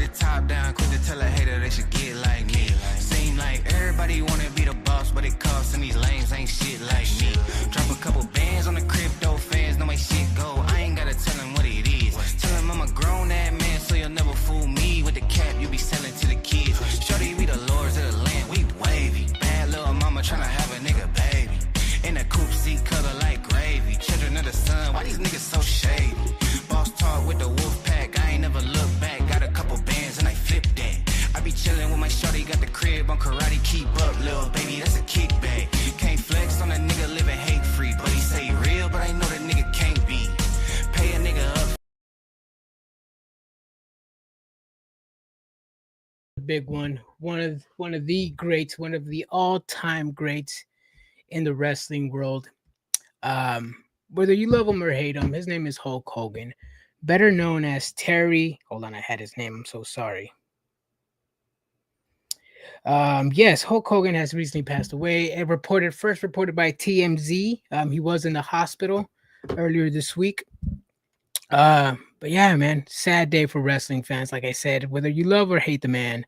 the top down, quick to tell a hater they should get like me. Seem like everybody wanna be the boss, but it costs and these lames ain't shit like me. Drop a couple bands on the crypto fans, know my shit go. I ain't gotta tell them what it is. Tell them I'm a grown ass man, so you'll never fool me with the cap you be selling to the kids. Shorty, we the lords of the land, we wavy. Bad little mama tryna have a nigga baby. In a coupe seat color like gravy. Children of the sun, why these niggas so shady? Boss talk with the wolf pack, I ain't never look back. Got a couple bands and I flip that. I be chillin' with my shorty, got the crib on karate. Keep up, little baby, that's a kickback. Can't flex on a nigga living hate free, but he say real, but I know that nigga can't be. Pay a nigga up. Big one of the greats, one of the all-time greats in the wrestling world. Whether you love him or hate him, his name is Hulk Hogan, better known as Terry. Hold on, I had his name. I'm so sorry. Yes, Hulk Hogan has recently passed away. First reported by TMZ. He was in the hospital earlier this week. But yeah, man, sad day for wrestling fans. Like I said, whether you love or hate the man,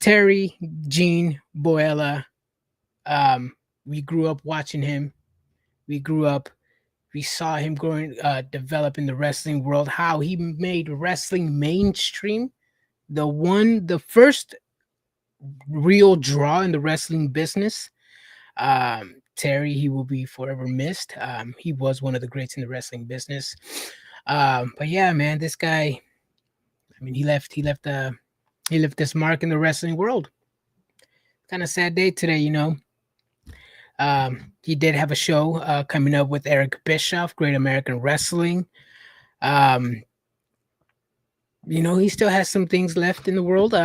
Terry Bollea. We grew up watching him. We saw him growing, develop in the wrestling world. How he made wrestling mainstream. The first real draw in the wrestling business. Terry, he will be forever missed. He was one of the greats in the wrestling business. But yeah, man, this guy, I mean, he left this mark in the wrestling world. Kind of sad day today, you know. He did have a show coming up with Eric Bischoff, Great American Wrestling. You know, he still has some things left in the world.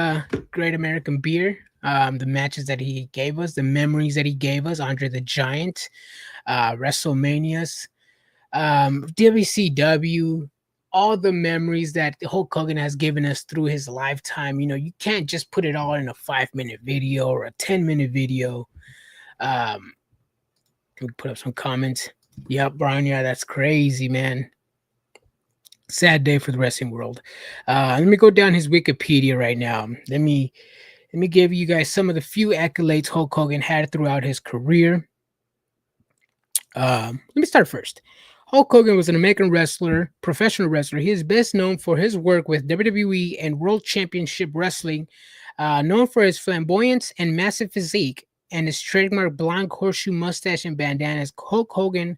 Great American Beer, the matches that he gave us, the memories that he gave us, Andre the Giant, WrestleManias, WCW, all the memories that Hulk Hogan has given us through his lifetime. You know, you can't just put it all in a 5-minute video or a 10-minute video. We put up some comments. Yep, Brian, yeah, that's crazy, man. Sad day for the wrestling world. Let me go down his Wikipedia right now. Let me give you guys some of the few accolades Hulk Hogan had throughout his career. Let me start first. Hulk Hogan was an American wrestler, professional wrestler. He is best known for his work with WWE and World Championship Wrestling, known for his flamboyance and massive physique and his trademark blonde horseshoe mustache and bandanas. Hulk Hogan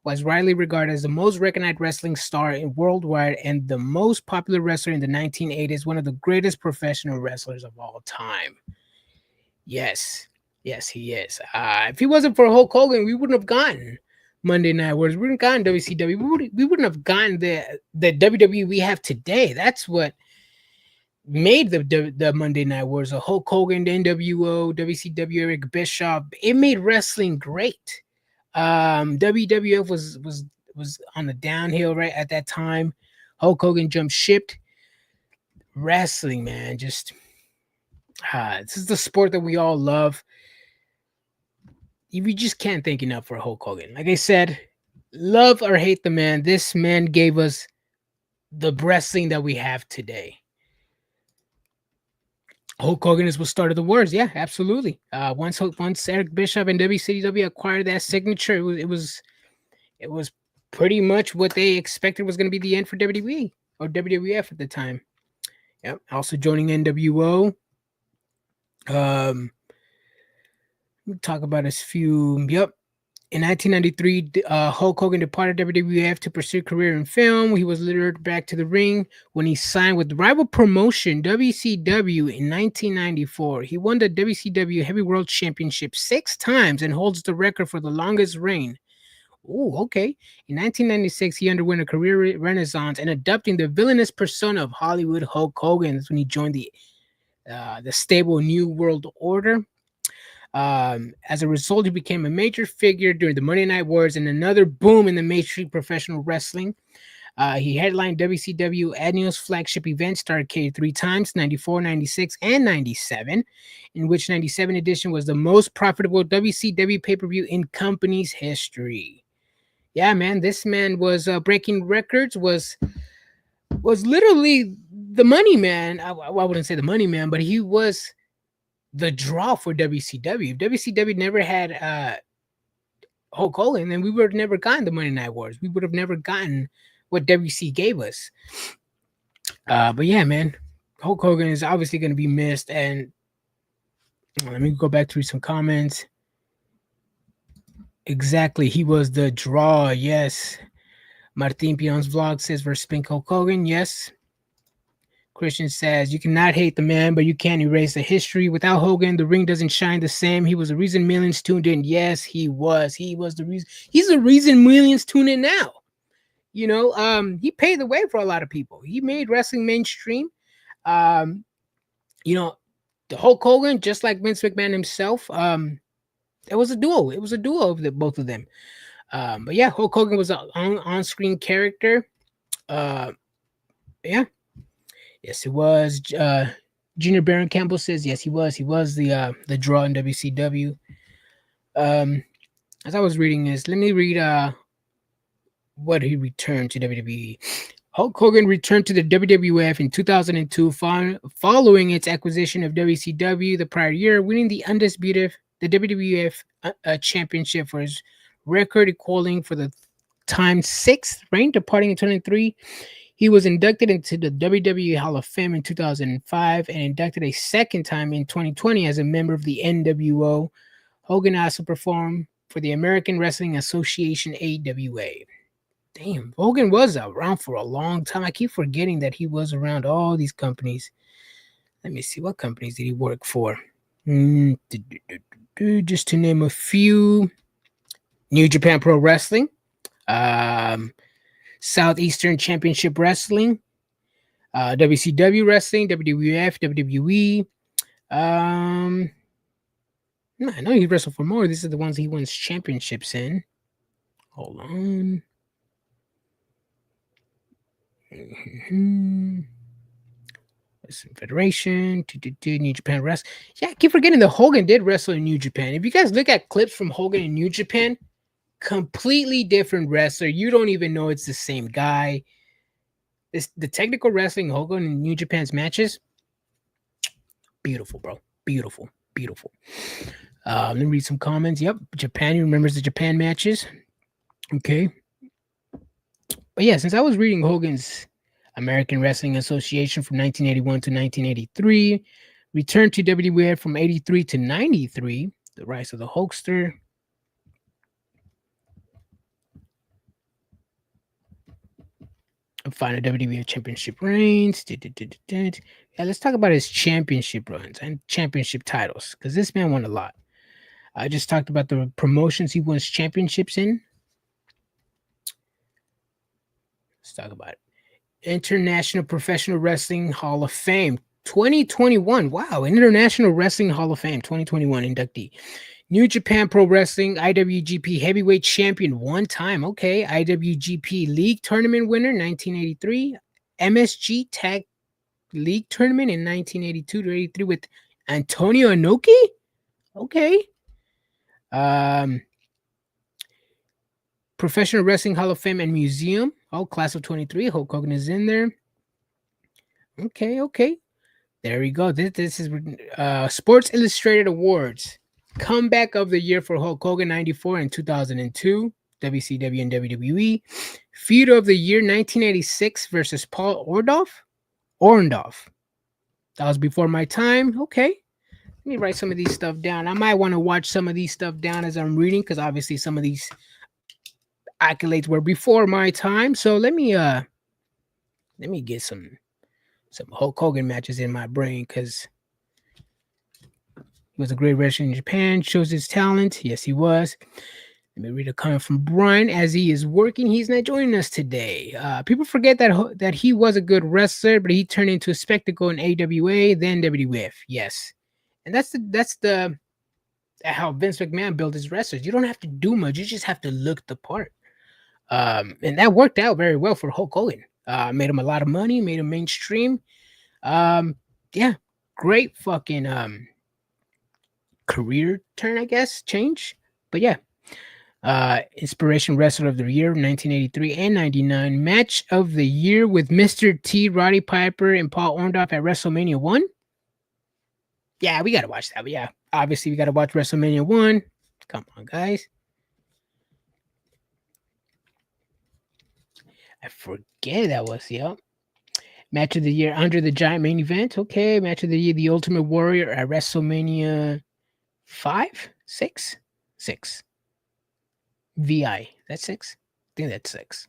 was widely regarded as the most recognized wrestling star in worldwide and the most popular wrestler in the 1980s, one of the greatest professional wrestlers of all time. Yes, he is. If he wasn't for Hulk Hogan, we wouldn't have gotten Monday Night Wars. We wouldn't have gotten WCW. We wouldn't have gotten the WWE we have today. That's what made the Monday Night Wars. A Hulk Hogan, the NWO, WCW, Eric Bischoff. It made wrestling great. WWF was on the downhill right at that time. Hulk Hogan jumped ship. Wrestling, man, just this is the sport that we all love. You just can't thank enough for Hulk Hogan. Like I said, love or hate the man, this man gave us the wrestling that we have today. Hulk Hogan is what started the wars. Yeah, absolutely. Once Eric Bischoff and WCW acquired that signature, it was pretty much what they expected was going to be the end for WWE or WWF at the time. Yep. Also joining NWO. We'll talk about his few. Yep. In 1993, Hulk Hogan departed WWF to pursue a career in film. He was lured back to the ring when he signed with rival promotion WCW in 1994. He won the WCW Heavy World Championship 6 times and holds the record for the longest reign. Oh, okay. In 1996, he underwent a career renaissance and adopting the villainous persona of Hollywood Hulk Hogan. That's when he joined the stable New World Order. As a result, he became a major figure during the Monday Night Wars and another boom in the mainstream professional wrestling. He headlined WCW annual flagship event Starrcade 3 times, 94, 96, and 97, in which 97 edition was the most profitable WCW pay-per-view in company's history. Yeah, man, this man was breaking records, was literally the money man. I wouldn't say the money man, but he was the draw for WCW. If WCW never had Hulk Hogan, then we would have never gotten the Monday Night Wars. We would have never gotten what WC gave us. But yeah, man, Hulk Hogan is obviously going to be missed. And let me go back through some comments. Exactly, he was the draw. Yes. Martin Pion's vlog says versus Pink Hulk Hogan. Yes. Christian says you cannot hate the man, but you can't erase the history. Without Hogan, the ring doesn't shine the same. He was the reason millions tuned in. Yes, he was. He was the reason. He's the reason millions tune in now. You know, he paved the way for a lot of people. He made wrestling mainstream. You know, the Hulk Hogan, just like Vince McMahon himself, it was a duo. It was a duo of both of them. But yeah, Hulk Hogan was an on-screen character. Yeah. Yes, it was. Junior Baron Campbell says yes, he was. He was the draw in WCW. As I was reading this, let me read what he returned to WWE. Hulk Hogan returned to the WWF in 2002 following its acquisition of WCW the prior year, winning the WWF championship for his record equaling for the time 6th reign, departing in 2003. He was inducted into the WWE Hall of Fame in 2005 and inducted a second time in 2020 as a member of the NWO. Hogan also performed for the American Wrestling Association, AWA. Damn, Hogan was around for a long time. I keep forgetting that he was around all these companies. Let me see, what companies did he work for? Just to name a few. New Japan Pro Wrestling. Southeastern Championship Wrestling, WCW Wrestling, WWF, WWE. I know he wrestled for more. These are the ones he wins championships in. Hold on. Federation, New Japan Wrestling. Yeah, I keep forgetting that Hogan did wrestle in New Japan. If you guys look at clips from Hogan in New Japan, completely different wrestler. You don't even know it's the same guy. The technical wrestling Hogan in New Japan's matches, beautiful, bro. Beautiful. Let me read some comments. Yep, Japan. He remembers the Japan matches. Okay. But yeah, since I was reading Hogan's American Wrestling Association from 1981 to 1983, returned to WWF from 83 to 93, the rise of the Hulkster. Final WWF championship reigns. Yeah, let's talk about his championship runs and championship titles, because this man won a lot. I just talked about the promotions he wins championships in. Let's talk about it. International Professional Wrestling Hall of Fame 2021. Wow, International Wrestling Hall of Fame 2021 inductee. New Japan Pro Wrestling IWGP Heavyweight Champion one time. Okay. IWGP League Tournament winner 1983. MSG Tag League Tournament in 1982 to 83 with Antonio Inoki. Okay. Professional Wrestling Hall of Fame and Museum. Oh, class of 23. Hulk Hogan is in there. Okay. There we go. This is Sports Illustrated Awards. Comeback of the year for Hulk Hogan, 94 and 2002, WCW and WWE. Feud of the year, 1986 versus Paul Orndorff. That was before my time. Okay. Let me write some of these stuff down. I might want to watch some of these stuff down as I'm reading, because obviously some of these accolades were before my time. So let me get some Hulk Hogan matches in my brain, because he was a great wrestler in Japan, shows his talent. Yes, he was. Let me read a comment from Brian. As he is working, he's not joining us today. People forget that he was a good wrestler, but he turned into a spectacle in AWA, then WWF. Yes, and that's how Vince McMahon built his wrestlers. You don't have to do much; you just have to look the part. And that worked out very well for Hulk Hogan. Made him a lot of money, made him mainstream. Yeah, great fucking career turn, I guess, change. But yeah, Inspiration Wrestler of the Year, 1983 and 99. Match of the Year with Mr. T, Roddy Piper, and Paul Orndorff at WrestleMania 1. Yeah, we got to watch that. But yeah, obviously, we got to watch WrestleMania 1. Come on, guys. I forget that was, yeah. Match of the Year, Under the Giant main event. Okay. Match of the Year, The Ultimate Warrior at WrestleMania 5? 6? 6. VI. That's 6? I think that's 6.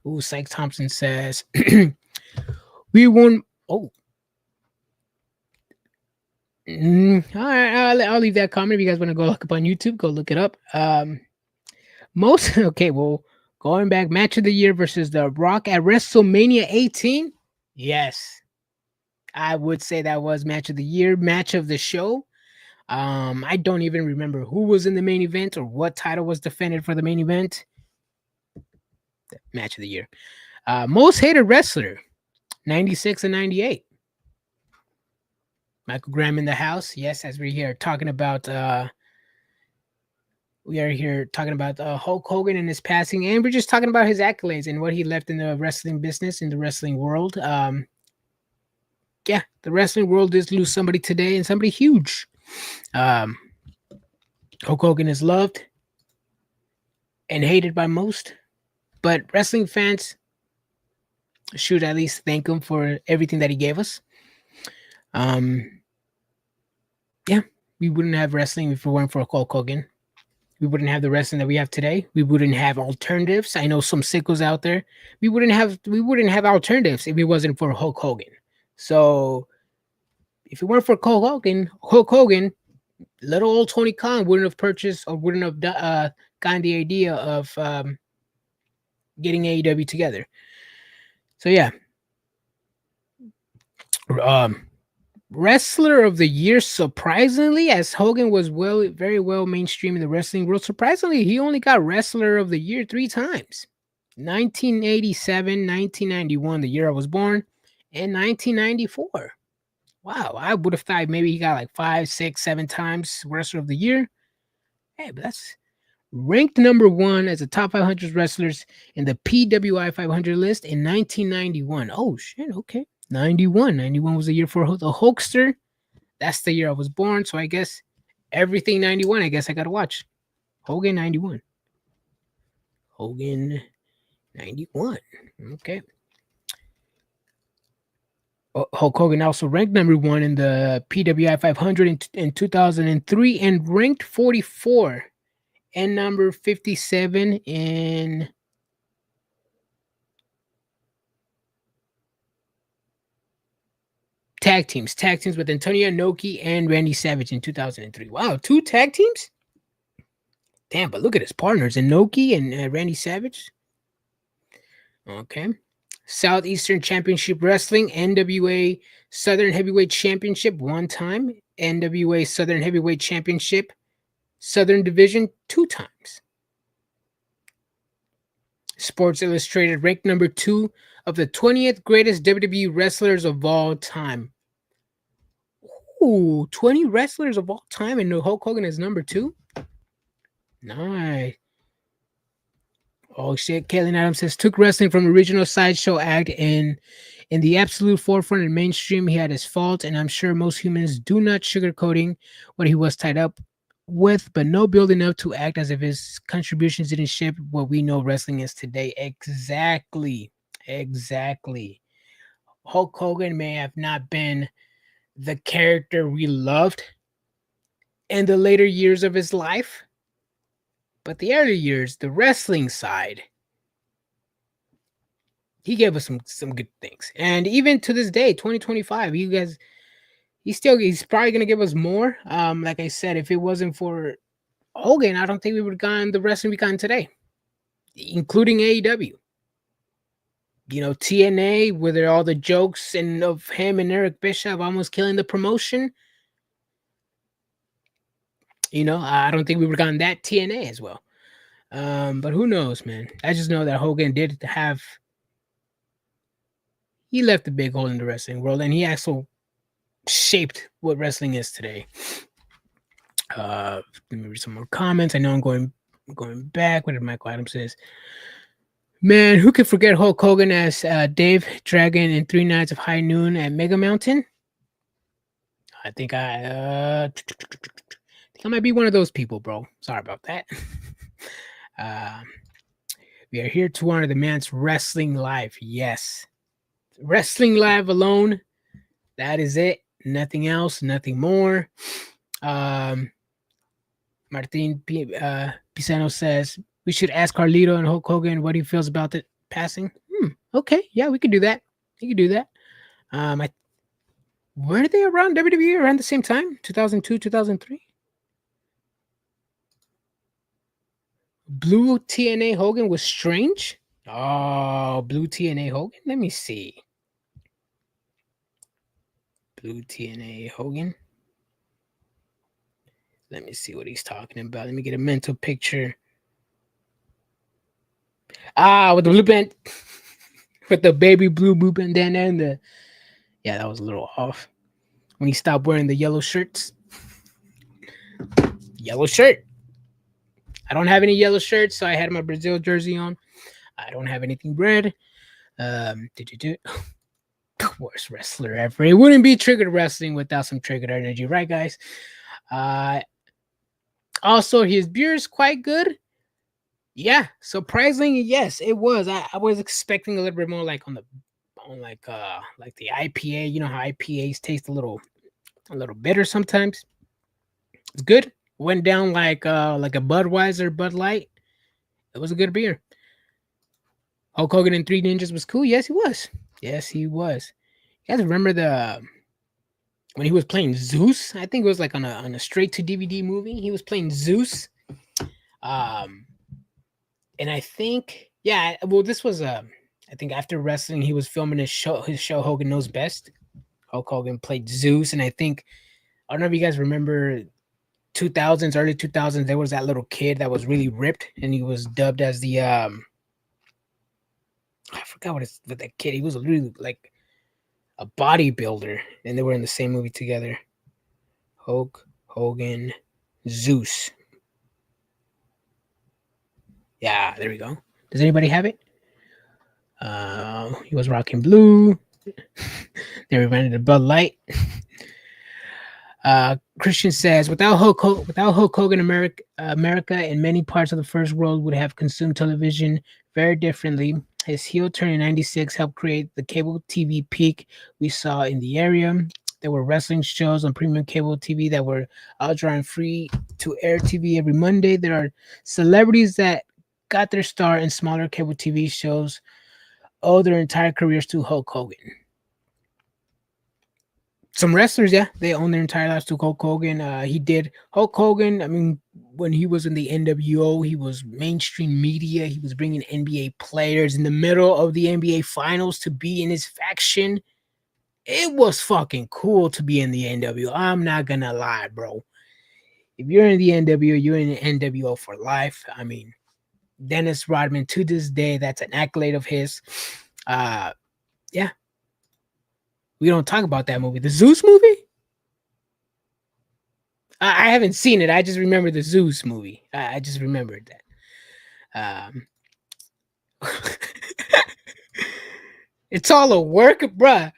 Ooh, Syke Thompson says, we won. Oh. All right, I'll leave that comment. If you guys want to go look up on YouTube, go look it up. Okay, well, going back, Match of the Year versus The Rock at WrestleMania 18. Yes, I would say that was Match of the Year, Match of the Show. I don't even remember who was in the main event or what title was defended for the main event. Match of the Year. Most hated wrestler, 96 and 98. Michael Graham in the house. Yes, as we're here talking about Hulk Hogan and his passing, and we're just talking about his accolades and what he left in the wrestling business, in the wrestling world. Yeah, the wrestling world does lose somebody today, and somebody huge. Hulk Hogan is loved and hated by most, but wrestling fans should at least thank him for everything that he gave us. Yeah, we wouldn't have wrestling if it weren't for Hulk Hogan. We wouldn't have the wrestling that we have today. We wouldn't have alternatives. I know some sickos out there. We wouldn't have alternatives if it wasn't for Hulk Hogan. So if it weren't for Hulk Hogan, little old Tony Khan wouldn't have purchased or wouldn't have gotten the idea of getting AEW together. So yeah. Wrestler of the Year, surprisingly, as Hogan was very well mainstream in the wrestling world, surprisingly, he only got Wrestler of the Year 3 times. 1987, 1991, the year I was born, and 1994. Wow, I would have thought maybe he got like 5, 6, 7 times Wrestler of the Year. Hey, but that's ranked number 1 as a top 500 wrestlers in the PWI 500 list in 1991. Oh, shit, okay. 91 was the year for the Hulkster. That's the year I was born, so I guess everything 91, I guess I gotta watch. Hogan 91. Hogan 91. Okay. Hulk Hogan also ranked number 1 in the PWI 500 in 2003 and ranked 44 and number 57 in tag teams with Antonio Inoki and Randy Savage in 2003. Wow, 2 tag teams? Damn, but look at his partners, Inoki and Randy Savage. Okay. Southeastern Championship Wrestling, NWA Southern Heavyweight Championship 1 time, NWA Southern Heavyweight Championship Southern Division 2 times. Sports Illustrated ranked number 2 of the 20th greatest WWE wrestlers of all time. Ooh, 20 wrestlers of all time, and Hulk Hogan is number 2? Nice. Oh shit, Caitlin Adams says, took wrestling from original sideshow act in the absolute forefront and mainstream. He had his faults, and I'm sure most humans do not sugarcoating what he was tied up with, but no building up to act as if his contributions didn't shape what we know wrestling is today. Exactly. Hulk Hogan may have not been the character we loved in the later years of his life, but the early years, the wrestling side, he gave us some good things. And even to this day, 2025, he's probably gonna give us more. Like I said, if it wasn't for Hogan, I don't think we would have gotten the wrestling we gotten today, including AEW. You know, TNA, with all the jokes and of him and Eric Bischoff almost killing the promotion. You know, I don't think we would have gotten that TNA as well. But who knows, man? I just know that Hogan he left a big hole in the wrestling world, and he also shaped what wrestling is today. Let me read some more comments. I know I'm going back. What did Michael Adams says? Man, who could forget Hulk Hogan as Dave Dragon in 3 Nights of High Noon at Mega Mountain? I think I might be one of those people, bro. Sorry about that. We are here to honor the man's wrestling life. Yes, wrestling live alone. That is it. Nothing else. Nothing more. Martin Pisano says we should ask Carlito and Hulk Hogan what he feels about the passing. Okay, yeah, we could do that. You could do that. Were they around WWE around the same time? 2002, 2003? Blue TNA Hogan was strange? Oh, Blue TNA Hogan? Let me see. Blue TNA Hogan. Let me see what he's talking about. Let me get a mental picture. With the blue band, with the baby blue bandana and the, yeah, that was a little off. When he stopped wearing the yellow shirts. Yellow shirt. I don't have any yellow shirts, so I had my Brazil jersey on. I don't have anything red. Worst wrestler ever. It wouldn't be Triggered Wrestling without some Triggered Energy, right, guys? Also, his beer is quite good. Yeah, surprisingly, yes, it was. I was expecting a little bit more like on the IPA. You know how IPAs taste a little bitter sometimes. It's good. Went down like a Budweiser, Bud Light. It was a good beer. Hulk Hogan and Three Ninjas was cool. Yes, he was. Yes, he was. You guys remember when he was playing Zeus? I think it was like on a straight to DVD movie. He was playing Zeus. And I think, yeah, well, this was I think after wrestling, he was filming his show Hogan Knows Best. Hulk Hogan played Zeus, and I don't know if you guys remember 2000s, early 2000s, there was that little kid that was really ripped, and he was dubbed as the I forgot what that kid. He was really like a bodybuilder, and they were in the same movie together. Hulk Hogan, Zeus. Yeah, there we go. Does anybody have it? He was rocking blue. They invented the Bud Light. Christian says, without Hulk Hogan, America in many parts of the first world would have consumed television very differently. His heel turn in '96 helped create the cable TV peak we saw in the area. There were wrestling shows on premium cable TV that were outdrawing free to air TV every Monday. There are celebrities that got their start in smaller cable TV shows, owe their entire careers to Hulk Hogan. Some wrestlers, yeah, they own their entire lives to Hulk Hogan. Hulk Hogan, I mean, when he was in the NWO, he was mainstream media. He was bringing NBA players in the middle of the NBA finals to be in his faction. It was fucking cool to be in the NWO. I'm not gonna lie, bro. If you're in the NWO, you're in the NWO for life. I mean, Dennis Rodman, to this day, that's an accolade of his. Yeah. We don't talk about that movie. The Zeus movie? I haven't seen it. I just remember the Zeus movie. I just remembered that. It's all a work, bruh.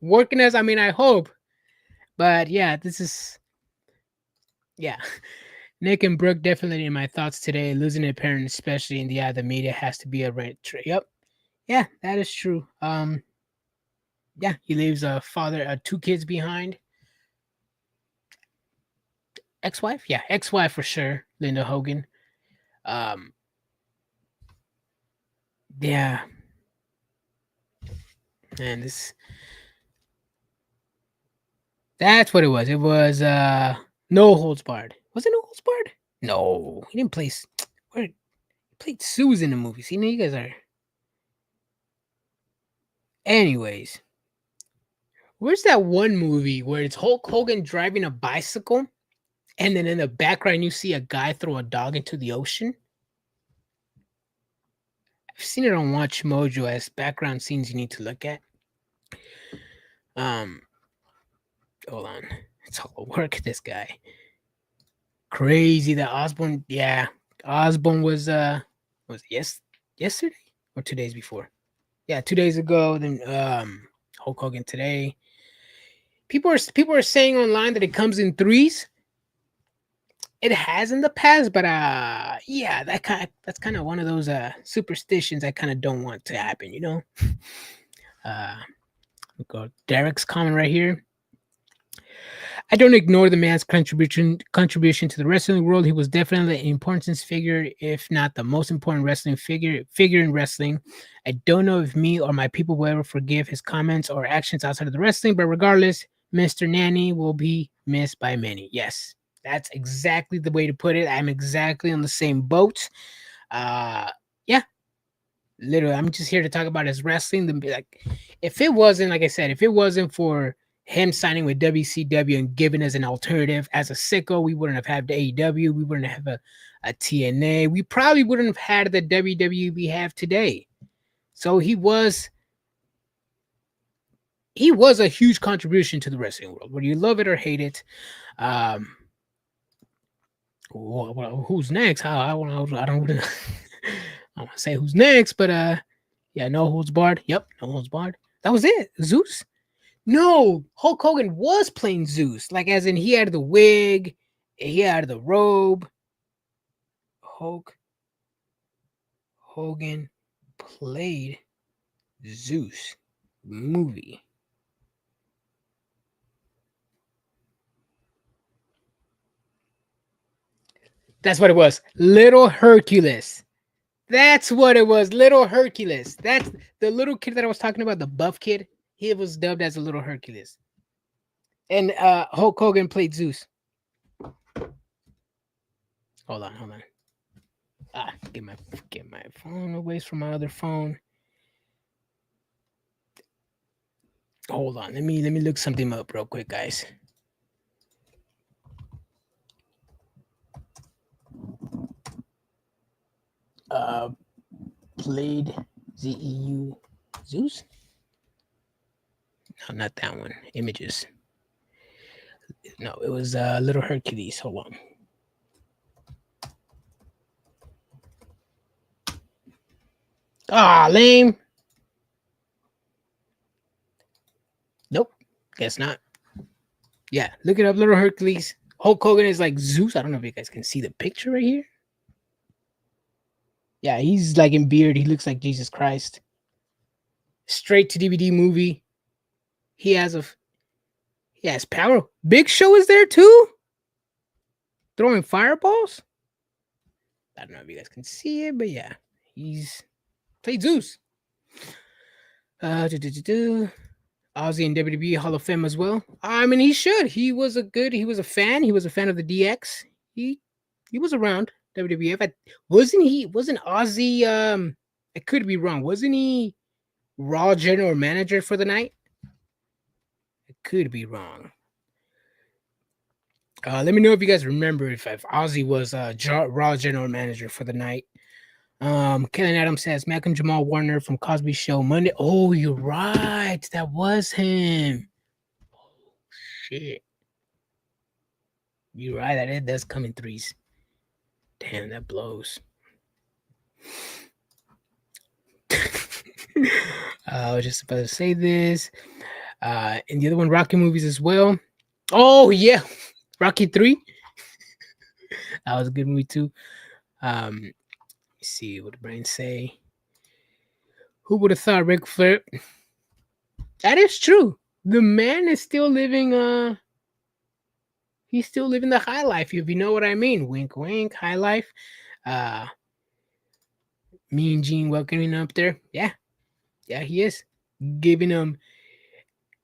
Working as, I mean, I hope. But yeah, Nick and Brooke definitely in my thoughts today. Losing a parent, especially in the eye of the media, has to be a rent. Yep. Yeah, that is true. Yeah, he leaves a father, 2 kids behind. Ex-wife? Yeah, ex-wife for sure. Linda Hogan. Yeah. And that's what it was. It was No Holds Barred. Was it No Holds Barred? No, he didn't play. He played Suze in the movie. See, now you guys are. Anyways, where's that one movie where it's Hulk Hogan driving a bicycle, and then in the background you see a guy throw a dog into the ocean? I've seen it on Watch Mojo as background scenes you need to look at. Hold on. It's all work. This guy, crazy. That Osborne, yeah, Osborne was yesterday or 2 days before? Yeah, 2 days ago. Then Hulk Hogan today. People are saying online that it comes in threes. It has in the past, but yeah, that's kind of one of those superstitions I kind of don't want to happen, you know. Uh, we got Derek's comment right here. I don't ignore the man's contribution to the wrestling world. He was definitely an importance figure, if not the most important wrestling figure in wrestling. I don't know if me or my people will ever forgive his comments or actions outside of the wrestling, but regardless, Mr. Nanny will be missed by many. Yes, that's exactly the way to put it. I'm exactly on the same boat. Yeah, literally, I'm just here to talk about his wrestling. Like, if it wasn't, like I said, if it wasn't for him signing with WCW and giving us an alternative as a sicko, we wouldn't have had the AEW. We wouldn't have a TNA. We probably wouldn't have had the WWE we have today. So he was a huge contribution to the wrestling world, whether you love it or hate it. Who's next? I don't want to. I want to say who's next, but yeah, no holds barred. Yep, no holds barred. That was it. Zeus. No, Hulk Hogan was playing Zeus, like as in he had the wig, he had the robe. Hulk Hogan played Zeus movie. That's what it was. Little Hercules. That's what it was. Little Hercules. That's the little kid that I was talking about, the buff kid. He was dubbed as a little Hercules. And Hulk Hogan played Zeus. Hold on. Get my phone away from my other phone. Hold on. Let me look something up real quick, guys. Played ZEU Zeus? No, not that one. Images. No, it was Little Hercules. Hold on. Lame. Nope. Guess not. Yeah, look it up. Little Hercules. Hulk Hogan is like Zeus. I don't know if you guys can see the picture right here. Yeah, he's like in beard. He looks like Jesus Christ. Straight to DVD movie. He has power. Big Show is there too. Throwing fireballs. I don't know if you guys can see it, but yeah, he's played Zeus. Ozzy in WWE Hall of Fame as well. I mean, he should. He was a fan. He was a fan of the DX. He was around WWF. Wasn't Ozzy, I could be wrong. Wasn't he Raw general manager for the night? I could be wrong. Let me know if you guys remember if Ozzy was Raw general manager for the night. Kellen Adams says Malcolm Jamal Warner from Cosby Show Monday. Oh, you're right. That was him. Oh, shit. You're right. That does come in threes. Damn, that blows. I was just about to say this. And the other one, Rocky movies as well. Oh, yeah. Rocky 3. That was a good movie too. Let me see what the brain say. Who would have thought Ric Flair? That is true. The man is still living. He's still living the high life, if you know what I mean. Wink, wink. High life. Mean Gene welcoming up there. Yeah, he is giving him,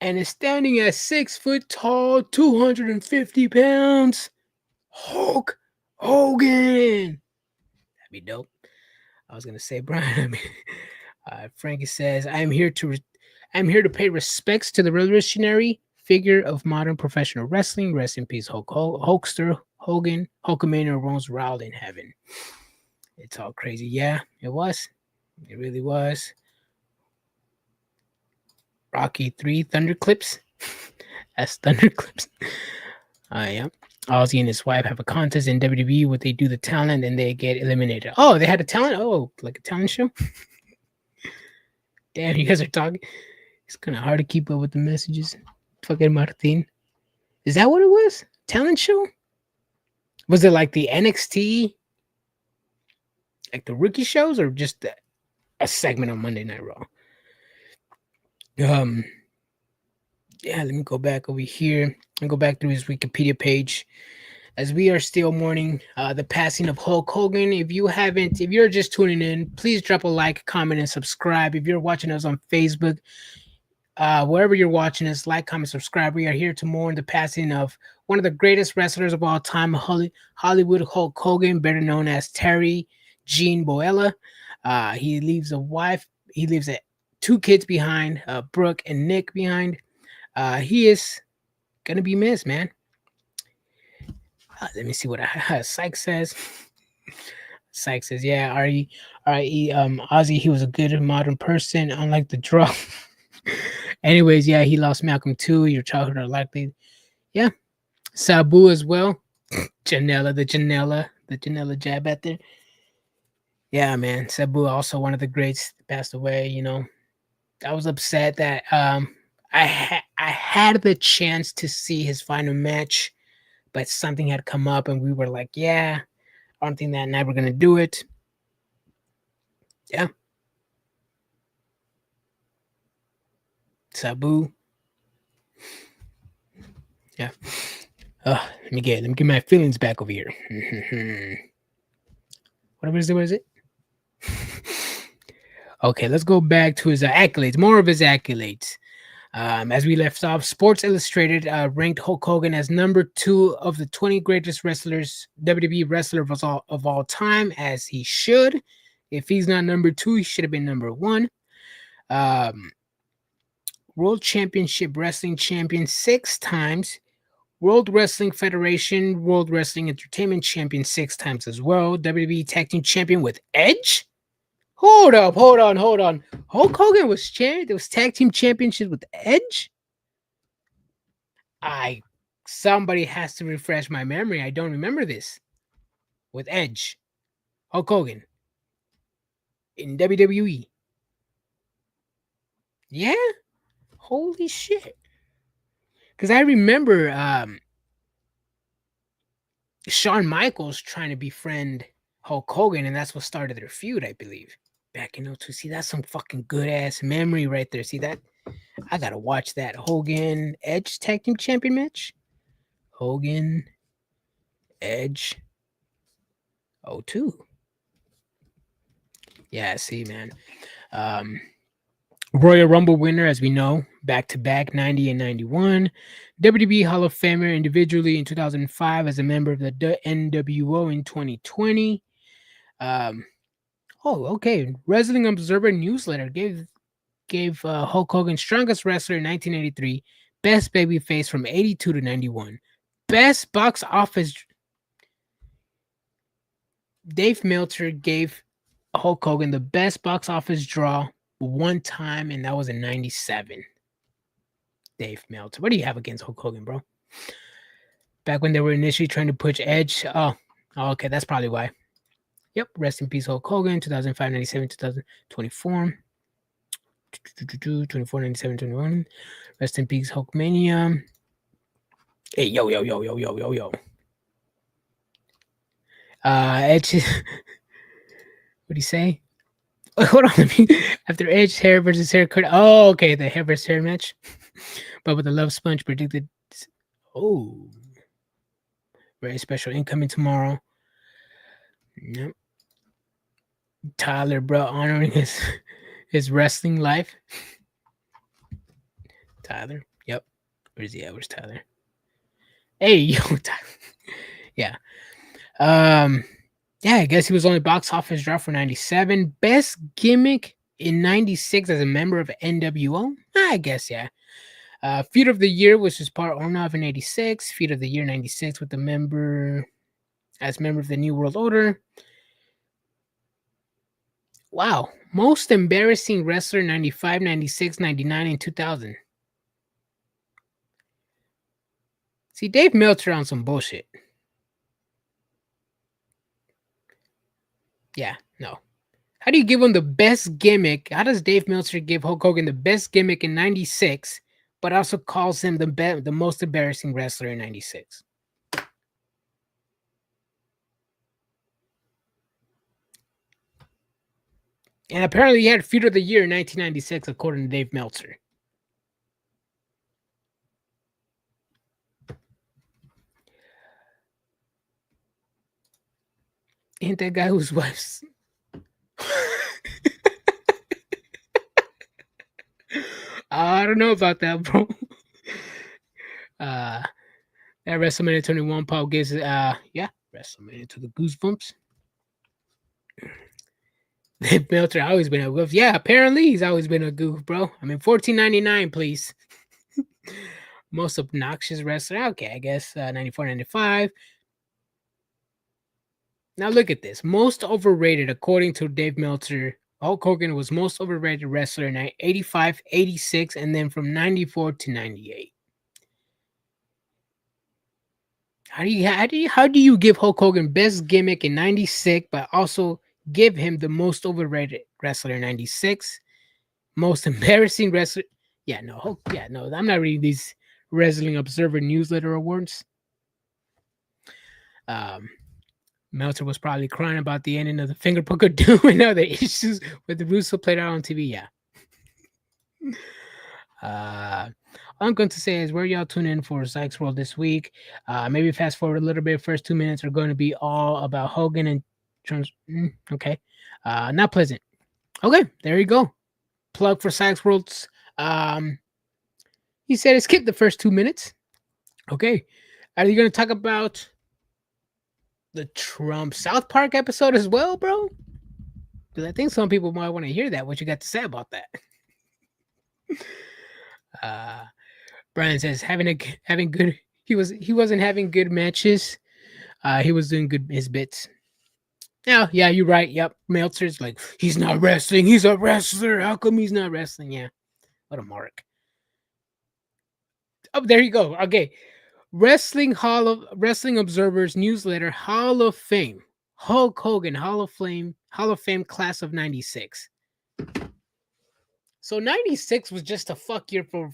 and is standing at 6 foot tall, 250 pounds. Hulk Hogan. That'd be dope. I was gonna say, Brian. Frankie says, "I'm here to pay respects to the revolutionary figure of modern professional wrestling. Rest in peace, Hulkster Hogan. Hulkamania roams wild in heaven." It's all crazy. Yeah, it was. It really was. Rocky 3 Thunderclips. That's Thunderclips. Yeah. Ozzy and his wife have a contest in WWE where they do the talent and they get eliminated. Oh, they had a talent? Oh, like a talent show? Damn, you guys are talking. It's kind of hard to keep up with the messages. Fucking Martin. Is that what it was? Talent show? Was it like the NXT, like the rookie shows, or just a segment on Monday Night Raw? Yeah, let me go back over here and go back through his Wikipedia page. As we are still mourning the passing of Hulk Hogan. If you're just tuning in, please drop a like, comment, and subscribe. If you're watching us on Facebook, wherever you're watching us, like, comment, subscribe. We are here to mourn the passing of one of the greatest wrestlers of all time, Hollywood Hulk Hogan, better known as Terry Bollea. He leaves a wife. He leaves two kids behind, Brooke and Nick behind. He is gonna be missed, man. Let me see what Syke says. Syke says, yeah, Ozzy, he was a good modern person, unlike the drug. Anyways, yeah, he lost Malcolm too. Your childhood are likely. Yeah. Sabu as well. The Janela jab at there. Yeah, man. Sabu, also one of the greats, passed away. You know, I was upset that I had the chance to see his final match, but something had come up and we were like, yeah, I don't think that night we're gonna do it. Yeah. Sabu. Yeah. Let me get my feelings back over here. What is it? Okay, let's go back to his accolades. More of his accolades. As we left off, Sports Illustrated ranked Hulk Hogan as number 2 of the 20 greatest wrestlers, WWE wrestler of all time, as he should. If he's not number 2, he should have been number 1. World Championship Wrestling Champion 6 times. World Wrestling Federation, World Wrestling Entertainment Champion 6 times as well. WWE Tag Team Champion with Edge. Hold on. Hulk Hogan was champion. There was tag team championship with Edge. Somebody has to refresh my memory. I don't remember this. With Edge, Hulk Hogan in WWE. Yeah, holy shit. Because I remember Shawn Michaels trying to befriend Hulk Hogan, and that's what started their feud, I believe. Back in 02. See, that's some fucking good ass memory right there. See that? I gotta watch that Hogan Edge Tag Team Champion match. Hogan Edge 02. Yeah, see, man. Royal Rumble winner, as we know, back to back 90 and 91. WWE Hall of Famer individually in 2005 as a member of the NWO in 2020. Okay. Wrestling Observer newsletter gave Hulk Hogan strongest wrestler in 1983, best babyface from 82 to 91, best box office. Dave Meltzer gave Hulk Hogan the best box office draw one time, and that was in 97. Dave Meltzer. What do you have against Hulk Hogan, bro? Back when they were initially trying to push Edge. Oh, okay. That's probably why. Yep. Rest in peace, Hulk Hogan. 2005, 97, 2024. 24, 97, 21. Rest in peace, Hulkmania. Hey, yo. Edge. What'd he say? Hold on. After Edge hair versus hair cut. Oh, okay. The hair versus hair match. But with the love sponge predicted. Oh. Very special incoming tomorrow. Yep. Tyler, bro, honoring his wrestling life. Tyler. Yep. Where's he at? Where's Tyler? Hey, yo, Tyler. Yeah. Yeah, I guess he was only box office draw for 97. Best gimmick in 96 as a member of NWO? I guess, yeah. Feud of the Year, which was part Ornov in 86. Feud of the Year 96 with the member of the New World Order. Wow. Most embarrassing wrestler 95, 96, 99, and 2000. See, Dave Meltzer on some bullshit. Yeah, no. How do you give him the best gimmick? How does Dave Meltzer give Hulk Hogan the best gimmick in '96, but also calls him the most embarrassing wrestler in '96? And apparently, he had Feud of the Year in 1996, according to Dave Meltzer. Ain't that guy whose wife's? I don't know about that, bro. At WrestleMania 21, Paul gives WrestleMania to the Goosebumps. Dave Meltzer always been a goof. Yeah, apparently he's always been a goof, bro. I mean, $14.99, please. Most obnoxious wrestler. Okay, I guess 94, 95. Now look at this. Most overrated, according to Dave Meltzer, Hulk Hogan was most overrated wrestler in 85, 86, and then from 94 to 98. How do you give Hulk Hogan best gimmick in 96, but also give him the most overrated wrestler in 96? Most embarrassing wrestler. Yeah, no, I'm not reading these Wrestling Observer newsletter awards. Meltzer was probably crying about the ending of the Finger Poke of Doom and other issues with the Russo played out on TV. Yeah. All I'm going to say is where y'all tune in for Sykes World this week. Maybe fast forward a little bit. First 2 minutes are going to be all about Hogan and okay. Not pleasant. Okay, there you go. Plug for Sykes Worlds. He said skip the first 2 minutes. Okay. Are you going to talk about the Trump South Park episode as well, bro? Because I think some people might want to hear that. What you got to say about that? Brian says having good. He wasn't having good matches. He was doing good his bits. Yeah, you're right. Yep, Meltzer's like he's not wrestling. He's a wrestler. How come he's not wrestling? Yeah, what a mark. Oh, there you go. Okay, Wrestling Observer's newsletter Hall of Fame. Hulk Hogan Hall of Fame class of '96. So '96 was just a fuck year for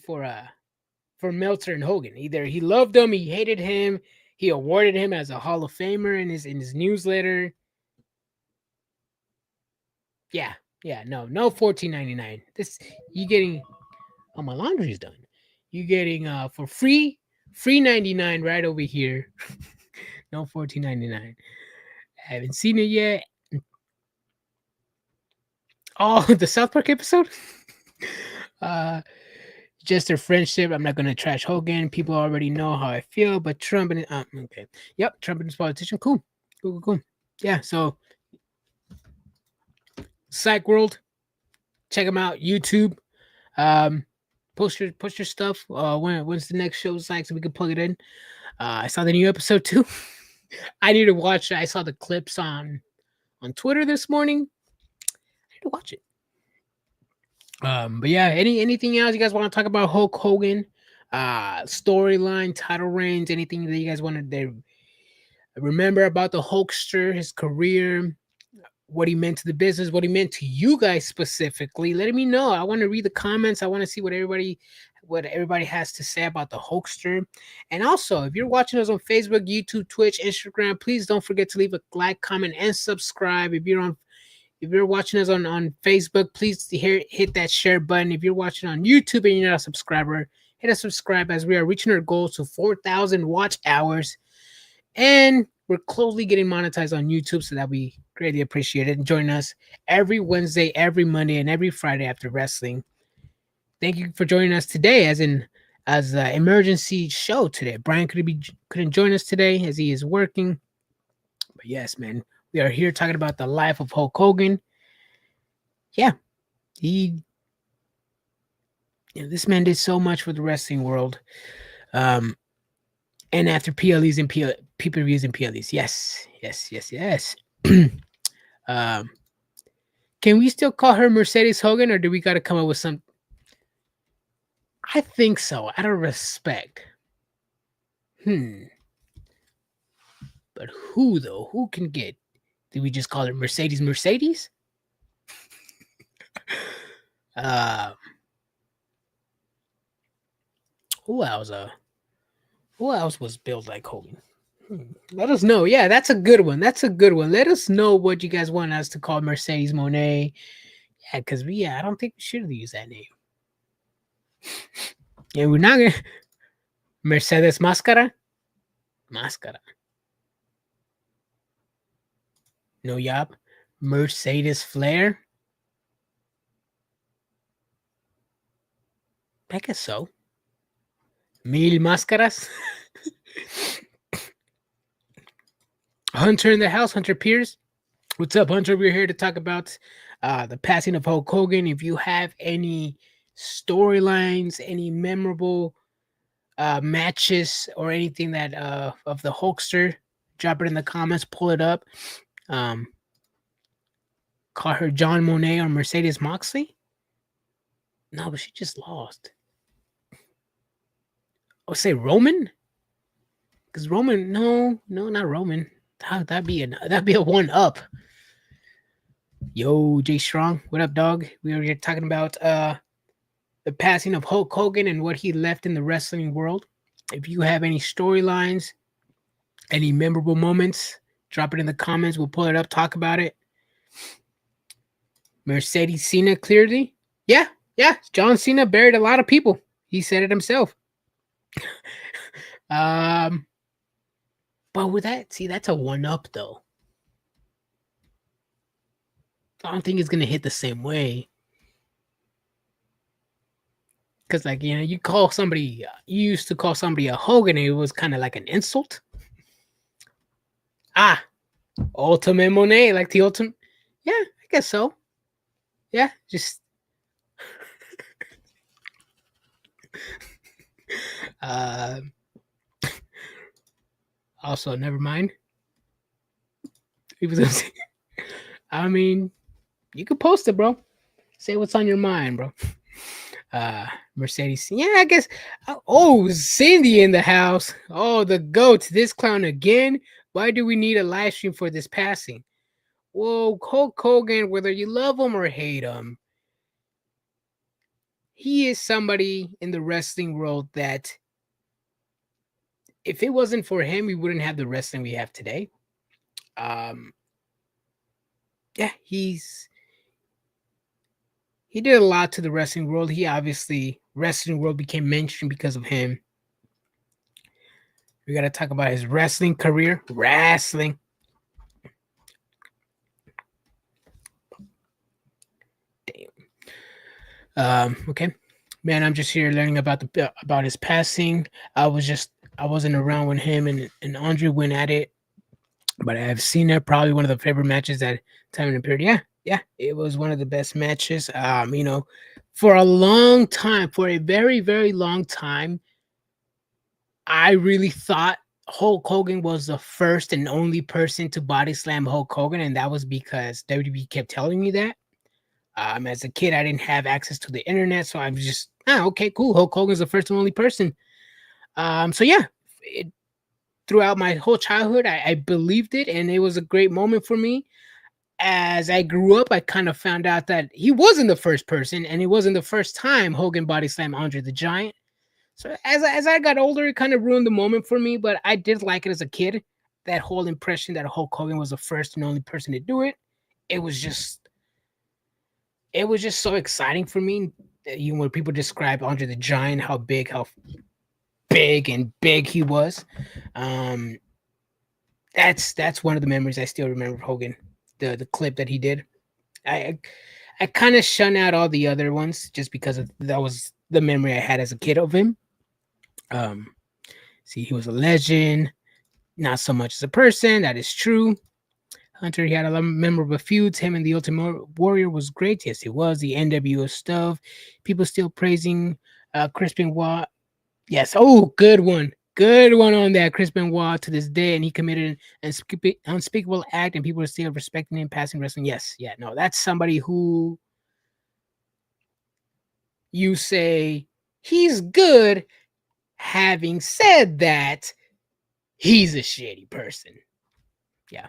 Meltzer and Hogan. Either he loved him, he hated him, he awarded him as a Hall of Famer in his newsletter. Yeah, no $14.99. This you getting. Oh, my laundry's done. You getting for free 99 right over here. No $14.99. Haven't seen it yet. Oh, the South Park episode. Just their friendship. I'm not gonna trash Hogan. People already know how I feel, but Trump and okay. Yep, Trump and his politician. Cool. Yeah, so Psych World. Check them out. YouTube. Post your stuff. When's the next show, Psych, so we can plug it in. I saw the new episode too. I need to watch it. I saw the clips on Twitter this morning. I need to watch it. But yeah, anything else you guys want to talk about Hulk Hogan? Storyline, title reigns, anything that you guys want to remember about the Hulkster, his career, what he meant to the business, what he meant to you guys specifically. Let me know. I want to read the comments. I want to see what everybody has to say about the Hulkster. And also, if you're watching us on Facebook, YouTube, Twitch, Instagram, please don't forget to leave a like, comment, and subscribe. If you're watching us on Facebook, please hit that share button. If you're watching on YouTube and you're not a subscriber, hit a subscribe as we are reaching our goal to 4,000 watch hours. And we're closely getting monetized on YouTube, so that we greatly appreciate it. And join us every Wednesday, every Monday, and every Friday after wrestling. Thank you for joining us today as an emergency show today. Brian couldn't join us today as he is working. But yes, man, we are here talking about the life of Hulk Hogan. Yeah, this man did so much for the wrestling world. And after PLEs and pay-per-views and PLEs. Yes. Can we still call her Mercedes Hogan, or do we got to come up with some? I think so, out of respect. Hmm. But who though? Who can get? Did we just call it Mercedes? Mercedes? Uh, who else? Who else was built like Hogan? Let us know. Yeah, that's a good one. That's a good one. Let us know what you guys want us to call Mercedes Monet. Yeah, because I don't think we should have used that name. Yeah, we're not gonna Mercedes Mascara. Mascara. No yap. Mercedes Flair. I guess so. Mil Máscaras. Hunter in the house. Hunter Pierce. What's up, Hunter? We're here to talk about the passing of Hulk Hogan. If you have any storylines, any memorable matches, or anything that of the Hulkster, drop it in the comments. Pull it up. Um, call her John Monet or Mercedes Moxley. No, but she just lost. Oh, say Roman? Because Roman, no, not Roman. That'd be a one up. Yo, Jay Strong, what up, dog? We were talking about the passing of Hulk Hogan and what he left in the wrestling world. If you have any storylines, any memorable moments, drop it in the comments. We'll pull it up, talk about it. Mercedes Cena, clearly. Yeah. John Cena buried a lot of people. He said it himself. But with that, that's a one up though. I don't think it's gonna hit the same way. Because you call somebody, you used to call somebody a Hogan, and it was kind of like an insult. Ultimate Monet, like the ultimate. Yeah, I guess so. Yeah, just also, never mind. He was gonna say, I mean, you could post it, bro. Say what's on your mind, bro. Mercedes. Yeah, I guess. Oh, Cindy in the house. Oh, the goat. This clown again. Why do we need a live stream for this passing? Well, Hulk Hogan, whether you love him or hate him, he is somebody in the wrestling world that if it wasn't for him, we wouldn't have the wrestling we have today. Yeah, he did a lot to the wrestling world. He obviously wrestling world became mainstream because of him. We got to talk about his wrestling career. Wrestling. Damn. Okay, man. I'm just here learning about his passing. I wasn't around when him and Andre went at it, but I've seen it. Probably one of the favorite matches that time in the period. Yeah, it was one of the best matches. For a long time, for a very, very long time, I really thought Hulk Hogan was the first and only person to body slam Hulk Hogan, and that was because WWE kept telling me that. As a kid, I didn't have access to the internet, so I was just, okay, cool. Hulk Hogan's the first and only person. So yeah, throughout my whole childhood, I believed it, and it was a great moment for me. As I grew up, I kind of found out that he wasn't the first person, and it wasn't the first time Hogan body slammed Andre the Giant. So as I got older, it kind of ruined the moment for me, but I did like it as a kid. That whole impression that Hulk Hogan was the first and only person to do it. It was just so exciting for me. When people describe Andre the Giant, how big he was. That's one of the memories I still remember of Hogan. The clip that he did. I kind of shun out all the other ones just because that was the memory I had as a kid of him. See, he was a legend, not so much as a person. That is true. Hunter, he had a lot of memorable feuds. Him and the Ultimate Warrior was great. Yes, it was. The NWO stuff. People still praising Chris Benoit. Yes. Oh, good one. Good one on that. Chris Benoit to this day. And he committed an unspeakable act, and people are still respecting him, passing wrestling. Yes. Yeah. No, that's somebody who you say he's good. Having said that, he's a shitty person. Yeah.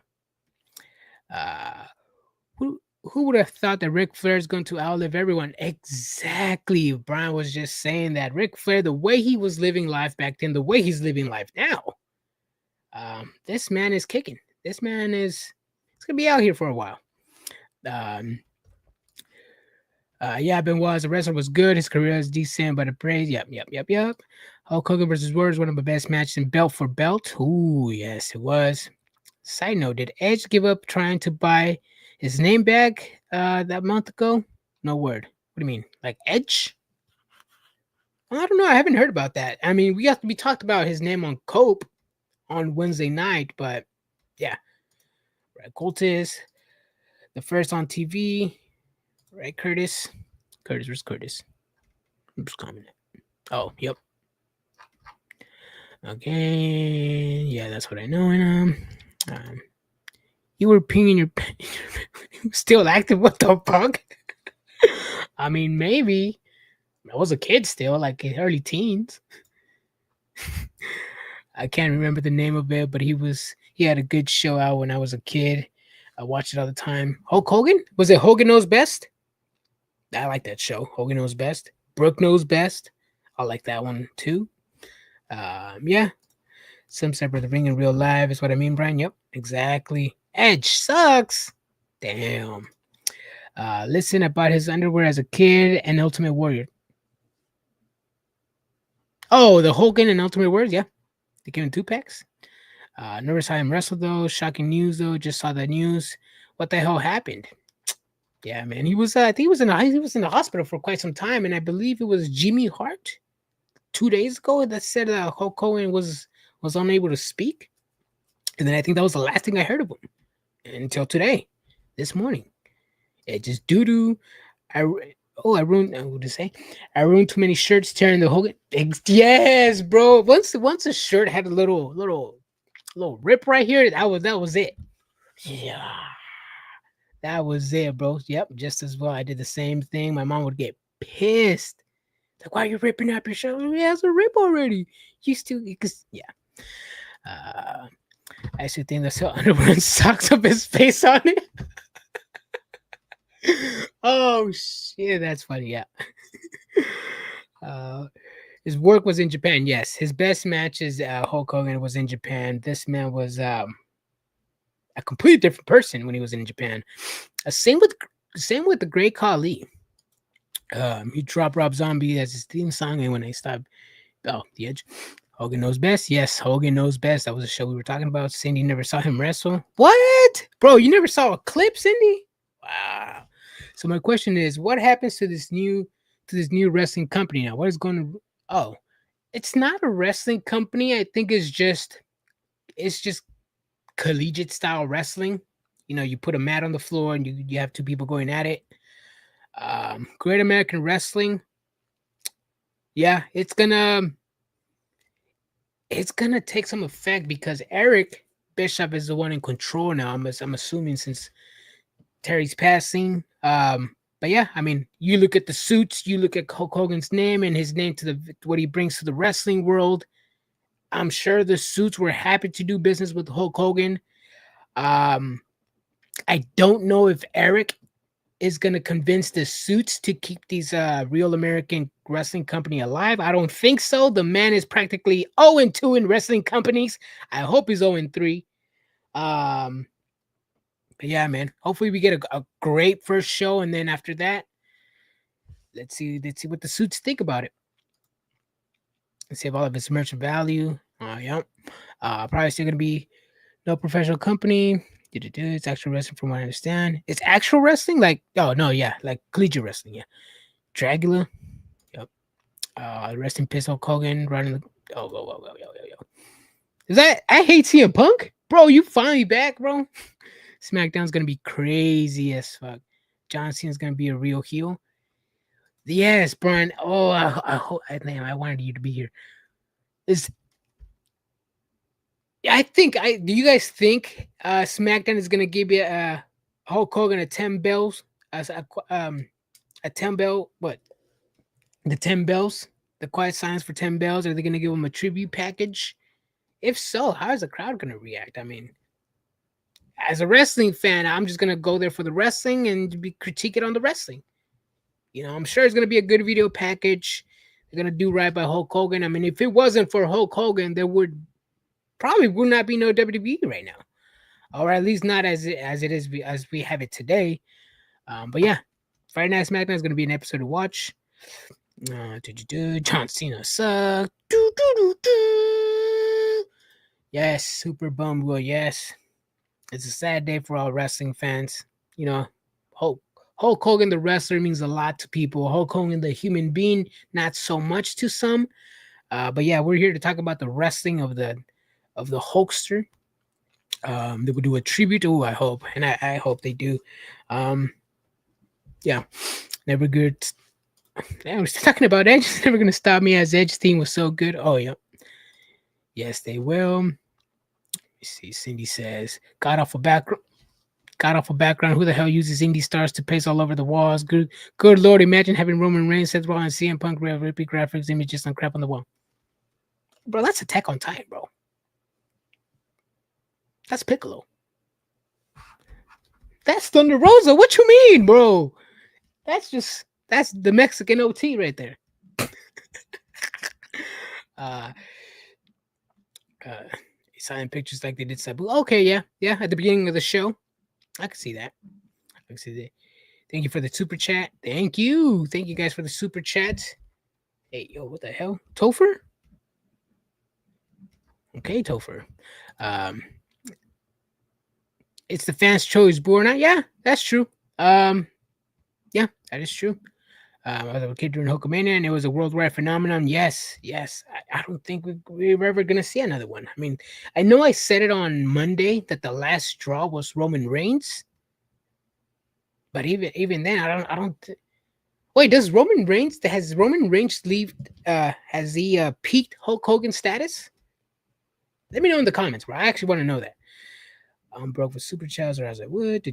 Uh, who would have thought that Ric Flair is going to outlive everyone? Exactly. Brian was just saying that Ric Flair, the way he was living life back then, the way he's living life now, this man is kicking. This man is it's gonna be out here for a while. Um, yeah, Benoit as a wrestler was good. His career is decent, but a praise. Yep. Hulk Hogan versus Warriors, one of the best matches in belt for belt. Ooh, yes, it was. Side note: did Edge give up trying to buy his name back that month ago? No word. What do you mean? Like Edge? I don't know. I haven't heard about that. I mean, we talked about his name on Cope on Wednesday night, but yeah, right. Cultist, the first on TV, right? Curtis. Where's Curtis? I'm just commenting. Oh, yep. Okay, yeah, that's what I know. And you were peeing your still active. What the fuck? I mean, maybe I was a kid still, like in early teens. I can't remember the name of it, but he had a good show out when I was a kid. I watched it all the time. Hulk Hogan? Was it Hogan Knows Best? I like that show. Hogan Knows Best. Brooke Knows Best. I like that one too. Yeah. Some separate the ring in real life is what I mean, Brian. Yep, exactly. Edge sucks. Damn. Listen about his underwear as a kid and Ultimate Warrior. Oh, the Hogan and Ultimate Warrior, yeah. They gave him 2 packs. Never saw him wrestle though. Shocking news though. Just saw the news. What the hell happened? Yeah, man. He was. I think he was in the hospital for quite some time, and I believe it was Jimmy Hart 2 days ago that said Hulk Hogan was unable to speak, and then I think that was the last thing I heard of him until today, this morning. It just doo doo. I ruined. What to say? I ruined too many shirts tearing the Hogan. Yes, bro. Once a shirt had a little rip right here, that was it. Yeah. That was it, bro. Yep, just as well. I did the same thing. My mom would get pissed. Like, why are you ripping up your shirt? It has a rip already. You still, because, yeah. I used to think that's how underwear and socks with his face on it. Oh, shit. That's funny. Yeah. His work was in Japan. Yes. His best matches, Hulk Hogan was in Japan. This man was a completely different person when he was in Japan. Same with the Great Khali. He dropped Rob Zombie as his theme song, and when I stopped, the Edge. Hogan Knows Best. Yes, Hogan Knows Best. That was a show we were talking about. Cindy never saw him wrestle. What, bro? You never saw a clip, Cindy? Wow. So my question is, what happens to this new wrestling company now? What is going to? Oh, it's not a wrestling company. I think it's just collegiate style wrestling. You know, you put a mat on the floor and you have 2 people going at it. Great American Wrestling. Yeah, it's gonna take some effect because Eric Bischoff is the one in control now. I'm assuming since Terry's passing. But yeah, I mean, you look at the suits, you look at Hulk Hogan's name and his name to what he brings to the wrestling world. I'm sure the suits were happy to do business with Hulk Hogan. I don't know if Eric is going to convince the suits to keep these Real American Wrestling Company alive. I don't think so. The man is practically 0-2 in wrestling companies. I hope he's 0-3. But yeah, man. Hopefully we get a great first show, and then after that, let's see what the suits think about it. Let's see if all of its merchant value. Yeah. Probably still going to be no professional company. It's actual wrestling from what I understand. It's actual wrestling? Like, oh, no, yeah. Like collegiate wrestling, yeah. Dragula. Yep. Rest in peace, Hulk Hogan. Running the... Oh, yo. Is that... I hate CM Punk? Bro, you finally back, bro? SmackDown's going to be crazy as fuck. John Cena's going to be a real heel. Yes, Brian. Oh, I wanted you to be here. Do you guys think SmackDown is gonna give you Hulk Hogan a 10 bells as a 10 bell? What? The 10 bells? The quiet silence for 10 bells? Are they gonna give him a tribute package? If so, how is the crowd going to react? I mean, as a wrestling fan, I'm just going to go there for the wrestling and critique it on the wrestling. I'm sure it's going to be a good video package. They're going to do right by Hulk Hogan. I mean, if it wasn't for Hulk Hogan, there would not be no WWE right now, or at least not as it is as we have it today. But yeah, Friday Night SmackDown is going to be an episode to watch. John Cena sucked. Yes, super bummed. Well, yes, it's a sad day for all wrestling fans. Hulk Hogan, the wrestler, means a lot to people. Hulk Hogan, the human being, not so much to some. But yeah, we're here to talk about the wrestling of the Hulkster. They will do a tribute. Oh, I hope, and I hope they do. Yeah, never good. I was talking about Edge. It's never gonna stop me, as Edge's theme was so good. Oh yeah, yes they will. Let me see. Cindy says, got off a background. Who the hell uses indie stars to paste all over the walls? Good Lord, imagine having Roman Reigns, Seth Rollins, CM Punk, Rhea Ripley graphics, images, and crap on the wall. Bro, that's Attack on Titan, bro. That's Piccolo. That's Thunder Rosa. What you mean, bro? That's the Mexican OT right there. Signing pictures like they did Sabu. Okay, yeah. At the beginning of the show, I can see that. Thank you for the super chat. Thank you guys for the super chat. Hey, yo, what the hell, Topher? Okay, Topher. It's the fans' choice, Borna. Yeah, that's true. Yeah, that is true. I was a kid during Hulkamania, and it was a worldwide phenomenon. Yes. I don't think we're ever gonna see another one. I mean, I know I said it on Monday that the last straw was Roman Reigns, but even then, I don't. Wait, has Roman Reigns has he peaked Hulk Hogan status? Let me know in the comments, bro. I actually want to know that. I'm broke with super chats, or as I would.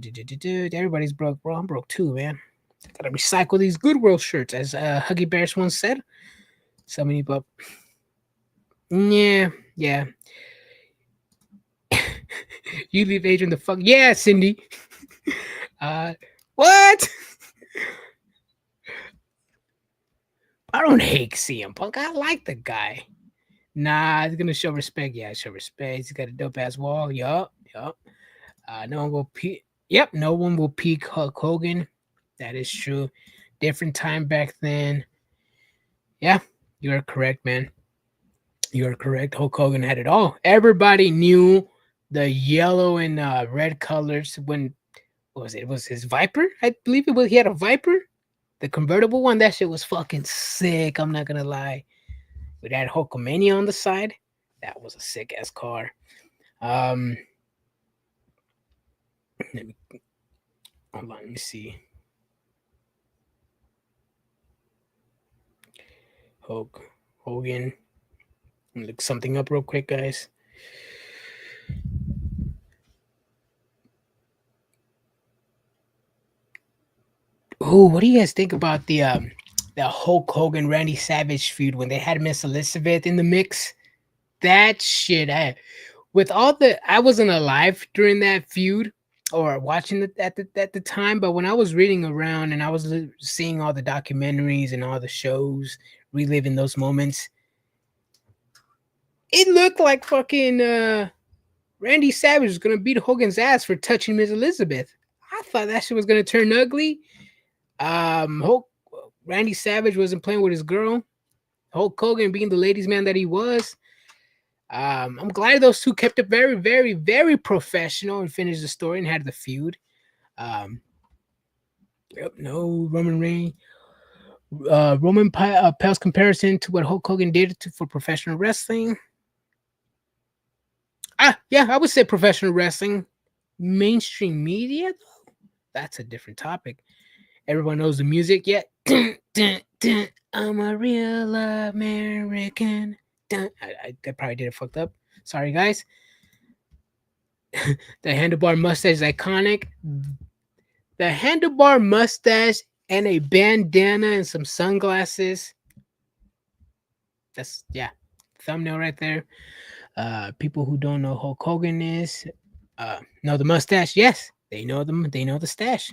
Everybody's broke, bro. I'm broke too, man. I gotta recycle these Goodwill shirts, as Huggy Bears once said. So many, but yeah. You leave Adrian the fuck. Yeah, Cindy. What? I don't hate CM Punk. I like the guy. Nah, he's gonna show respect. Yeah, show respect. He's got a dope ass wall. Yup. No one will peak. Yep, no one will peak Hulk Hogan. That is true. Different time back then. Yeah, you are correct, man. You are correct. Hulk Hogan had it all. Everybody knew the yellow and red colors when, what was it? It was his Viper? I believe it was. He had a Viper, the convertible one. That shit was fucking sick. I'm not gonna lie. With that Hulkamania on the side, that was a sick ass car. Let me see. Hogan. Look something up real quick, guys. Oh, what do you guys think about the Hulk Hogan Randy Savage feud when they had Miss Elizabeth in the mix? That shit, I wasn't alive during that feud or watching it at the time, but when I was reading around and I was seeing all the documentaries and all the shows reliving those moments, it looked like fucking Randy Savage was gonna beat Hogan's ass for touching Miss Elizabeth. I thought that shit was gonna turn ugly. Randy Savage wasn't playing with his girl. Hulk Hogan being the ladies' man that he was. I'm glad those two kept it very, very, very professional and finished the story and had the feud. No Roman Reigns. Roman pales comparison to what Hulk Hogan did for professional wrestling. Yeah, I would say professional wrestling. Mainstream media, though, that's a different topic. Everyone knows the music yet. I'm a real American. I probably did it fucked up. Sorry, guys. The handlebar mustache is iconic. The handlebar mustache and a bandana and some sunglasses. That's, yeah, thumbnail right there. People who don't know Hulk Hogan is know the mustache. Yes, they know them. They know the stash.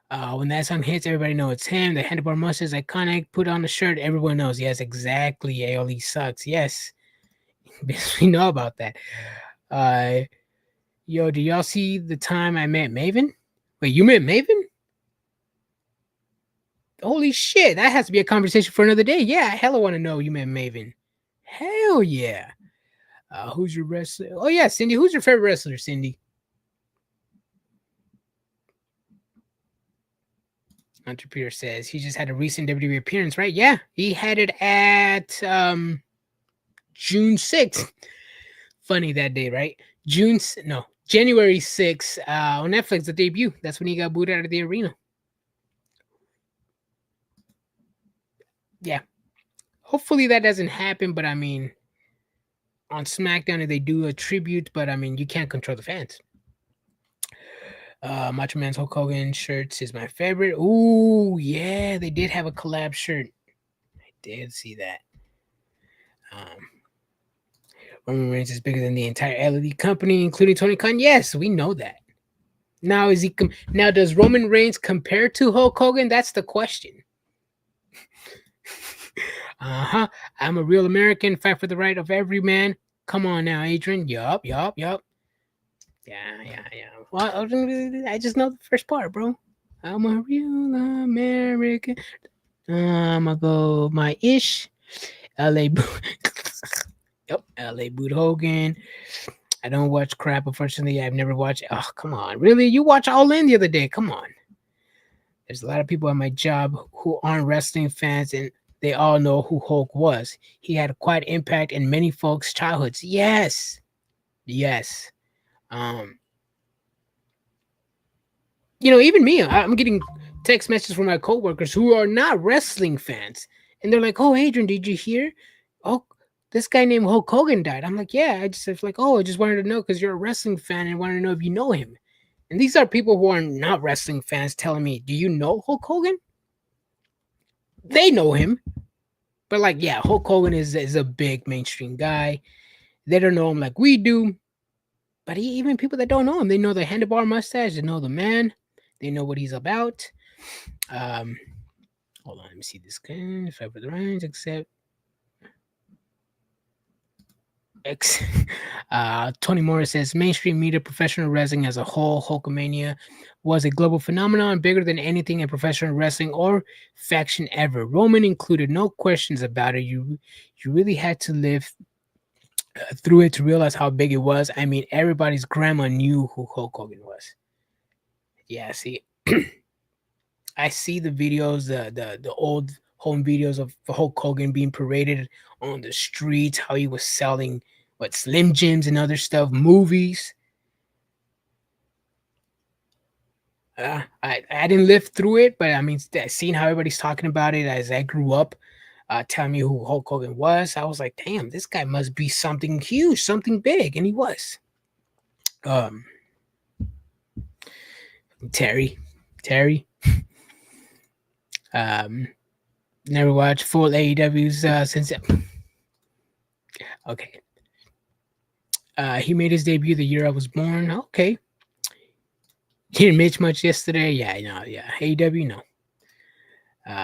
When that song hits, everybody know it's him. The handlebar mustache is iconic. Put on the shirt, everyone knows. Yes, exactly. AOE sucks. Yes, we know about that. Yo, do y'all see the time I met Maven? Wait, you met Maven? Holy shit, that has to be a conversation for another day. Yeah, I hella want to know you met Maven. Hell yeah. Who's your wrestler? Oh yeah, Cindy. Who's your favorite wrestler, Cindy? Hunter Pierce says he just had a recent WWE appearance, right? Yeah, he had it at June 6th. Funny that day, right? January 6th on Netflix, the debut. That's when he got booted out of the arena. Yeah. Hopefully that doesn't happen, but I mean, on SmackDown, they do a tribute, but I mean, you can't control the fans. Macho Man's Hulk Hogan shirts is my favorite. Ooh, yeah, they did have a collab shirt. I did see that. Roman Reigns is bigger than the entire LED company, including Tony Khan. Yes, we know that. Now now does Roman Reigns compare to Hulk Hogan? That's the question. I'm a real American. Fight for the right of every man. Come on now, Adrian. Yup. Yeah. Well, I just know the first part, bro. I'm a real American. I'ma go my ish. LA Yep, LA Boot Hogan. I don't watch crap, unfortunately. I've never watched. Oh, come on. Really? You watched All In the other day. Come on. There's a lot of people at my job who aren't wrestling fans, and they all know who Hulk was. He had quite impact in many folks' childhoods. Yes. Even me, I'm getting text messages from my coworkers who are not wrestling fans. And they're like, "Oh, Adrian, did you hear? Oh, this guy named Hulk Hogan died." I'm like, "Yeah." I just like, "Oh, I just wanted to know because you're a wrestling fan and wanted to know if you know him." And these are people who are not wrestling fans telling me, "Do you know Hulk Hogan?" They know him. But like, yeah, Hulk Hogan is a big mainstream guy. They don't know him like we do. But even people that don't know him, they know the handlebar mustache, they know the man, they know what he's about. Hold on, let me see this guy. Fight for the Rhines, except Tony Morris says mainstream media, professional wrestling as a whole, Hulkamania was a global phenomenon, bigger than anything in professional wrestling or faction ever. Roman included, no questions about it. You really had to live through it to realize how big it was. I mean, everybody's grandma knew who Hulk Hogan was. Yeah, see, I see the videos, the old home videos of Hulk Hogan being paraded on the streets, how he was selling Slim Jims and other stuff, movies. I didn't live through it, but I mean, seeing how everybody's talking about it as I grew up, telling me who Hulk Hogan was, I was like, damn, this guy must be something huge, something big, and he was. Terry. Never watched full AEWs since. Okay. He made his debut the year I was born. Okay. He didn't mitch much yesterday. Yeah, no, yeah. AEW, no.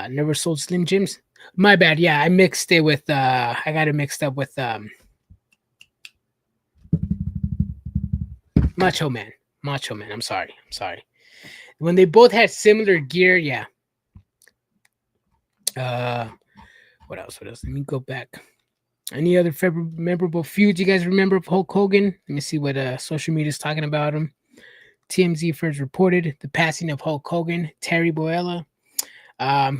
Never sold Slim Jims. My bad. Yeah, I mixed it with. I got it mixed up with Macho Man. I'm sorry. When they both had similar gear, yeah. What else? Let me go back. Any other memorable feuds you guys remember of Hulk Hogan? Let me see what social media is talking about him. TMZ first reported the passing of Hulk Hogan. Terry Bollea.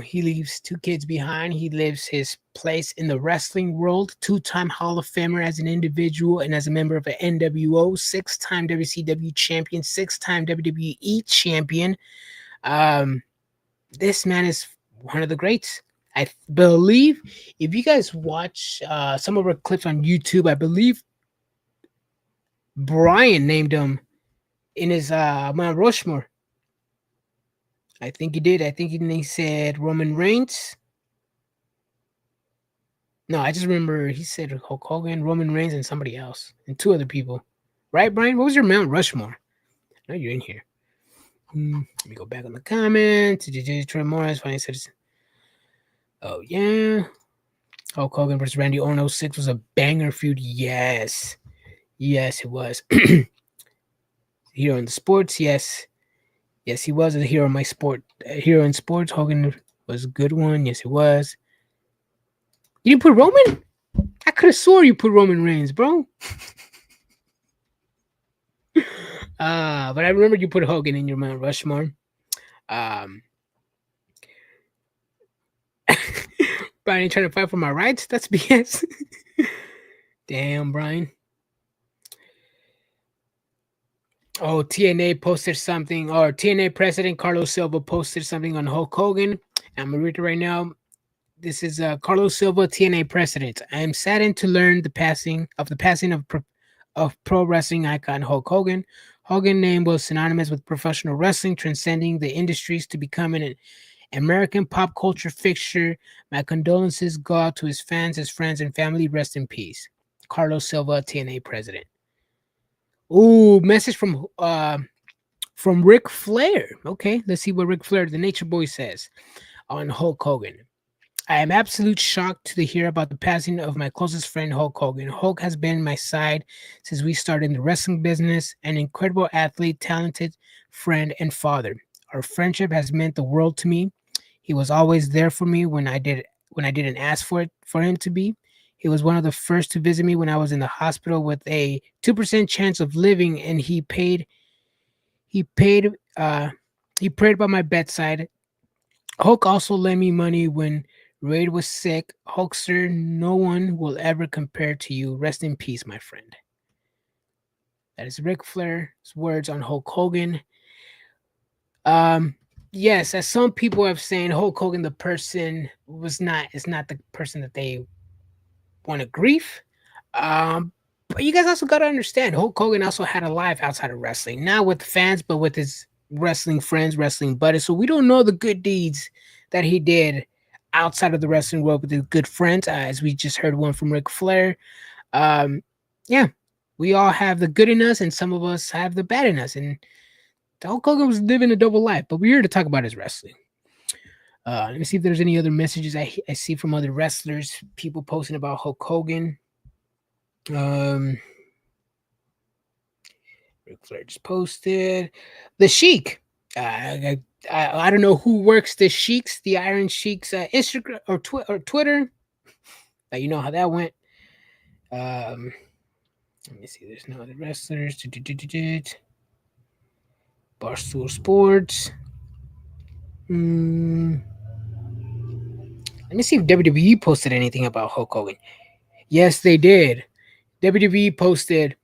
He leaves 2 kids behind. He lives his place in the wrestling world. 2-time Hall of Famer as an individual and as a member of the NWO. 6-time WCW champion. 6-time WWE champion. This man is one of the greats. I believe if you guys watch some of our clips on YouTube, I believe Brian named him in his Mount Rushmore. I think he did. I think he said Roman Reigns. No, I just remember he said Hulk Hogan, Roman Reigns, and somebody else, and two other people. Right, Brian? What was your Mount Rushmore? I know you're in here. Let me go back on the comments. Troy Morris finally said, "Oh yeah, Hulk Hogan versus Randy Orton 06 was a banger feud." Yes, yes, it was. Hero in the sports, yes, yes, he was a hero in my sport. Hero in sports, Hogan was a good one. Yes, it was. You didn't put Roman? I could have swore you put Roman Reigns, bro. But I remember you put Hogan in your Mount Rushmore. Um, Brian ain't trying to fight for my rights. That's BS. Damn, Brian. Oh, TNA posted something, or TNA president Carlos Silva posted something on Hulk Hogan. I'm gonna read it right now. This is Carlos Silva, TNA president. I am saddened to learn the passing of pro wrestling icon Hulk Hogan. Hogan's name was synonymous with professional wrestling, transcending the industries to become an American pop culture fixture. My condolences go out to his fans, his friends, and family. Rest in peace. Carlos Silva, TNA president. Ooh, message from Ric Flair. Okay, let's see what Ric Flair, the Nature Boy, says on Hulk Hogan. I am absolute shocked to hear about the passing of my closest friend Hulk Hogan. Hulk has been my side since we started in the wrestling business, an incredible athlete, talented friend, and father. Our friendship has meant the world to me. He was always there for me when I didn't ask for him to be. He was one of the first to visit me when I was in the hospital with a 2% chance of living, and he paid he prayed by my bedside. Hulk also lent me money when Raid was sick. Hulkster, no one will ever compare to you. Rest in peace, my friend. That is Ric Flair's words on Hulk Hogan. Yes, as some people have saying, Hulk Hogan, the person is not the person that they want to grief. But you guys also got to understand, Hulk Hogan also had a life outside of wrestling, not with fans, but with his wrestling friends, wrestling buddies. So we don't know the good deeds that he did outside of the wrestling world with his good friends, as we just heard one from Ric Flair. Um, yeah, we all have the good in us, and some of us have the bad in us. And Hulk Hogan was living a double life, but we're here to talk about his wrestling. Let me see if there's any other messages I see from other wrestlers, people posting about Hulk Hogan. Ric Flair just posted the Sheik. I don't know who works the Sheiks, the Iron Sheiks, Instagram or Twitter. You know how that went. Let me see. There's no other wrestlers. Barstool Sports. Let me see if WWE posted anything about Hulk Hogan. Yes, they did. WWE posted,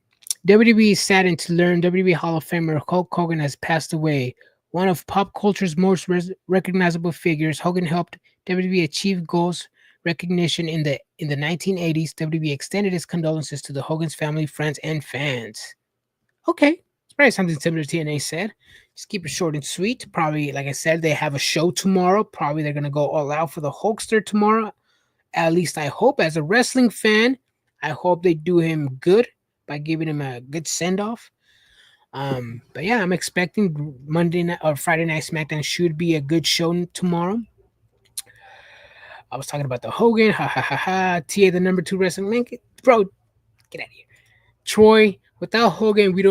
WWE is saddened to learn WWE Hall of Famer Hulk Hogan has passed away. One of pop culture's most recognizable figures, Hogan helped WWE achieve goals recognition in the 1980s. WWE extended its condolences to the Hogan's family, friends, and fans. Okay, it's probably something similar to TNA said. Just keep it short and sweet. Probably, like I said, they have a show tomorrow. Probably they're gonna go all out for the Hulkster tomorrow. At least I hope. As a wrestling fan, I hope they do him good by giving him a good send off. But yeah, I'm expecting Monday night or Friday Night SmackDown should be a good show tomorrow. I was talking about the Hogan, ha ha ha ha. TA, the number 2 wrestling link, bro. Get out of here, Troy. Without Hogan, we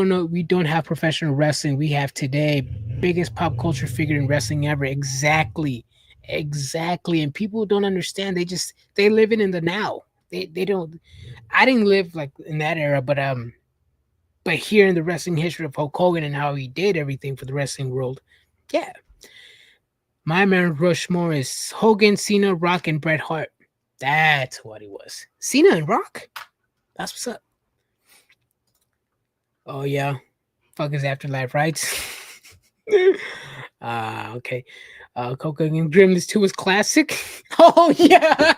don't have professional wrestling. We have today biggest pop culture figure in wrestling ever. Exactly. And people don't understand. They live in the now. They don't. I didn't live like in that era, but here in the wrestling history of Hulk Hogan and how he did everything for the wrestling world, yeah. My Mount Rushmore is Hogan, Cena, Rock, and Bret Hart. That's what he was. Cena and Rock. That's what's up. Oh yeah, fuck his afterlife rights. Okay. Coca and Gremlins 2 was classic. Oh yeah.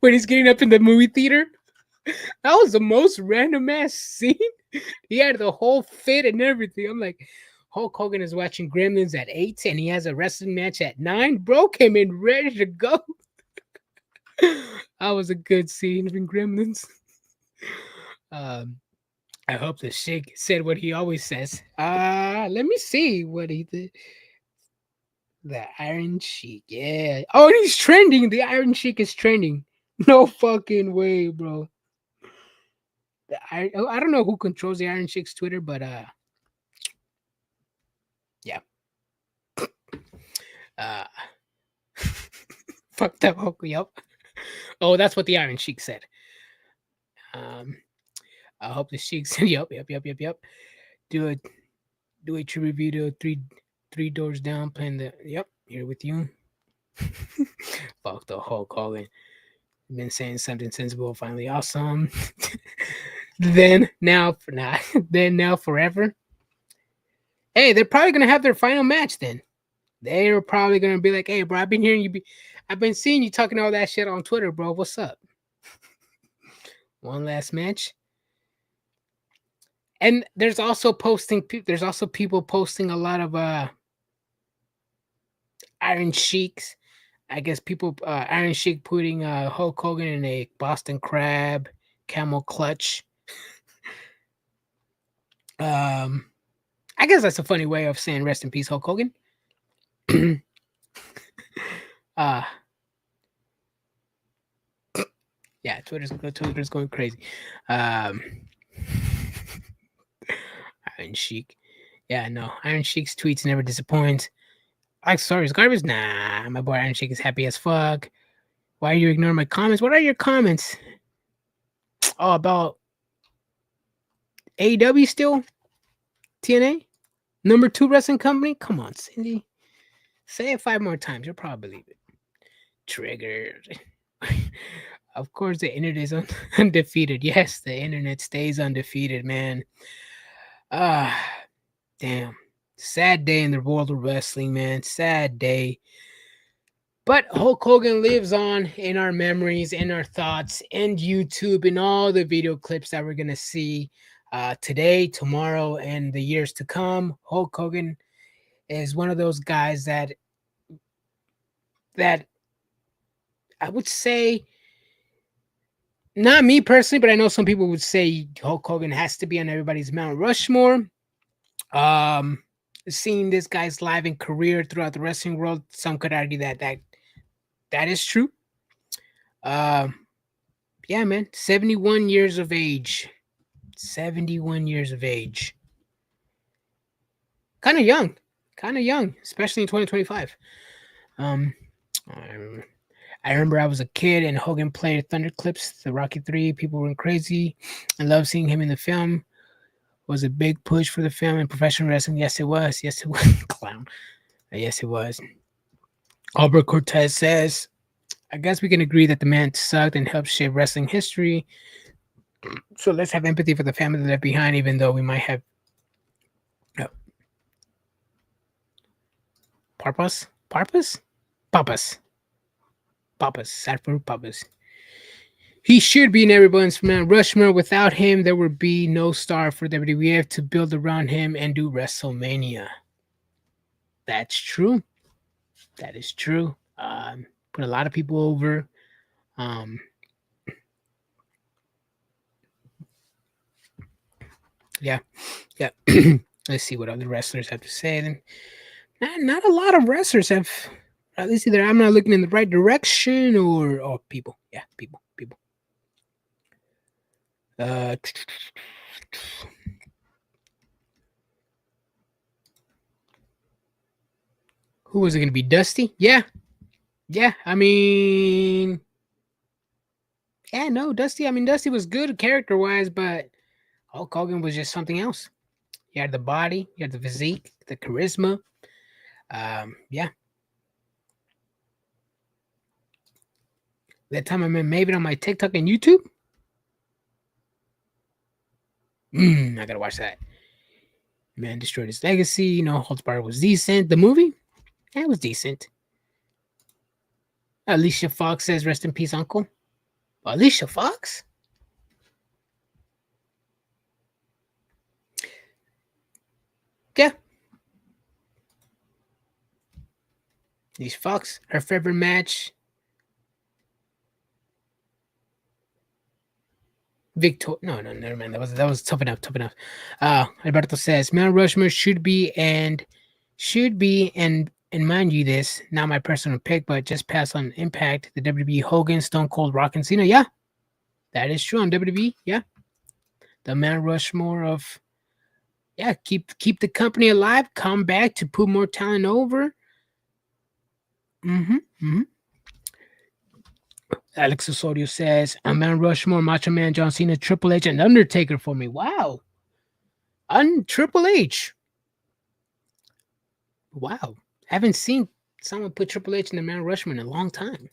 When he's getting up in the movie theater. That was the most random ass scene. He had the whole fit and everything. I'm like, Hulk Hogan is watching Gremlins at 8 and he has a wrestling match at 9. Bro came in ready to go. That was a good scene from Gremlins. Um, I hope the Sheik said what he always says. Let me see what he did. The Iron Sheik, yeah. Oh, and he's trending. The Iron Sheik is trending. No fucking way, bro. I don't know who controls the Iron Sheik's Twitter, but yeah. Uh, fucked up. Yup. Oh, that's what the Iron Sheik said. Um, I hope the Sheik said, yup. Do a tribute video. Three doors down. Playing the yep. Here with you. Fuck the Hulk Hogan. Been saying something sensible. Finally awesome. Then now forever. Hey, they're probably gonna have their final match then. They're probably gonna be like, "Hey, bro, I've been seeing you talking all that shit on Twitter, bro. What's up?" One last match. And there's also people posting a lot of Iron Sheiks. I guess people Iron Sheik putting Hulk Hogan in a Boston Crab camel clutch. I guess that's a funny way of saying rest in peace, Hulk Hogan. Yeah, Twitter's going crazy. Iron Sheik. Yeah, no. Iron Sheik's tweets never disappoint. Like stories garbage? Nah, my boy Iron Sheik is happy as fuck. Why are you ignoring my comments? What are your comments? Oh, about AEW still? TNA? Number 2 wrestling company? Come on, Cindy. Say it 5 more times. You'll probably believe it. Triggered. Of course, the internet is undefeated. Yes, the internet stays undefeated, man. Damn. Sad day in the world of wrestling, man. Sad day. But Hulk Hogan lives on in our memories, in our thoughts, and YouTube, and all the video clips that we're going to see today, tomorrow, and the years to come. Hulk Hogan is one of those guys that I would say, not me personally, but I know some people would say Hulk Hogan has to be on everybody's Mount Rushmore. Seeing this guy's life and career throughout the wrestling world, some could argue that is true. Yeah, man, 71 years of age. 71 years of age. Kind of young, especially in 2025. I remember I was a kid and Hogan played Thunderclips, the Rocky 3. People went crazy. I love seeing him in the film. Was a big push for the film and professional wrestling. Yes, it was. Clown. Yes, it was. Albert Cortez says, I guess we can agree that the man sucked and helped shape wrestling history. So let's have empathy for the family left behind, even though we might have Papas. Sadford Papas. He should be in everyone's Mount Rushmore. Without him, there would be no star for WWF to build around him and do WrestleMania. That's true. That is true. Put a lot of people over. Yeah. Let's see what other wrestlers have to say. Then, not a lot of wrestlers have. At least either I'm not looking in the right direction or people. Yeah, people. Who was it going to be? Dusty? Yeah. I mean, Dusty. I mean, Dusty was good character wise, but Hulk Hogan was just something else. He had the body, he had the physique, the charisma. Yeah. That time I made it on my TikTok and YouTube. I gotta watch that. Man destroyed his legacy. Holtzbar was decent. The movie, it was decent. Alicia Fox says, "Rest in peace, Uncle." Alicia Fox. Yeah. Alicia Fox. Her favorite match. Victor. No, no, never mind. That was tough enough. Tough enough. Alberto says Mount Rushmore should be and mind you this, not my personal pick, but just pass on impact. The WWE Hogan, Stone Cold, Rock and Cena. Yeah, that is true on WWE. Yeah, the Mount Rushmore of keep the company alive, come back to put more talent over. Mm-hmm. Mm-hmm. Alex Osorio says, I'm Mount Rushmore, Macho Man, John Cena, Triple H, and Undertaker for me. Wow. Triple H. Wow. I haven't seen someone put Triple H in the Mount Rushmore in a long time.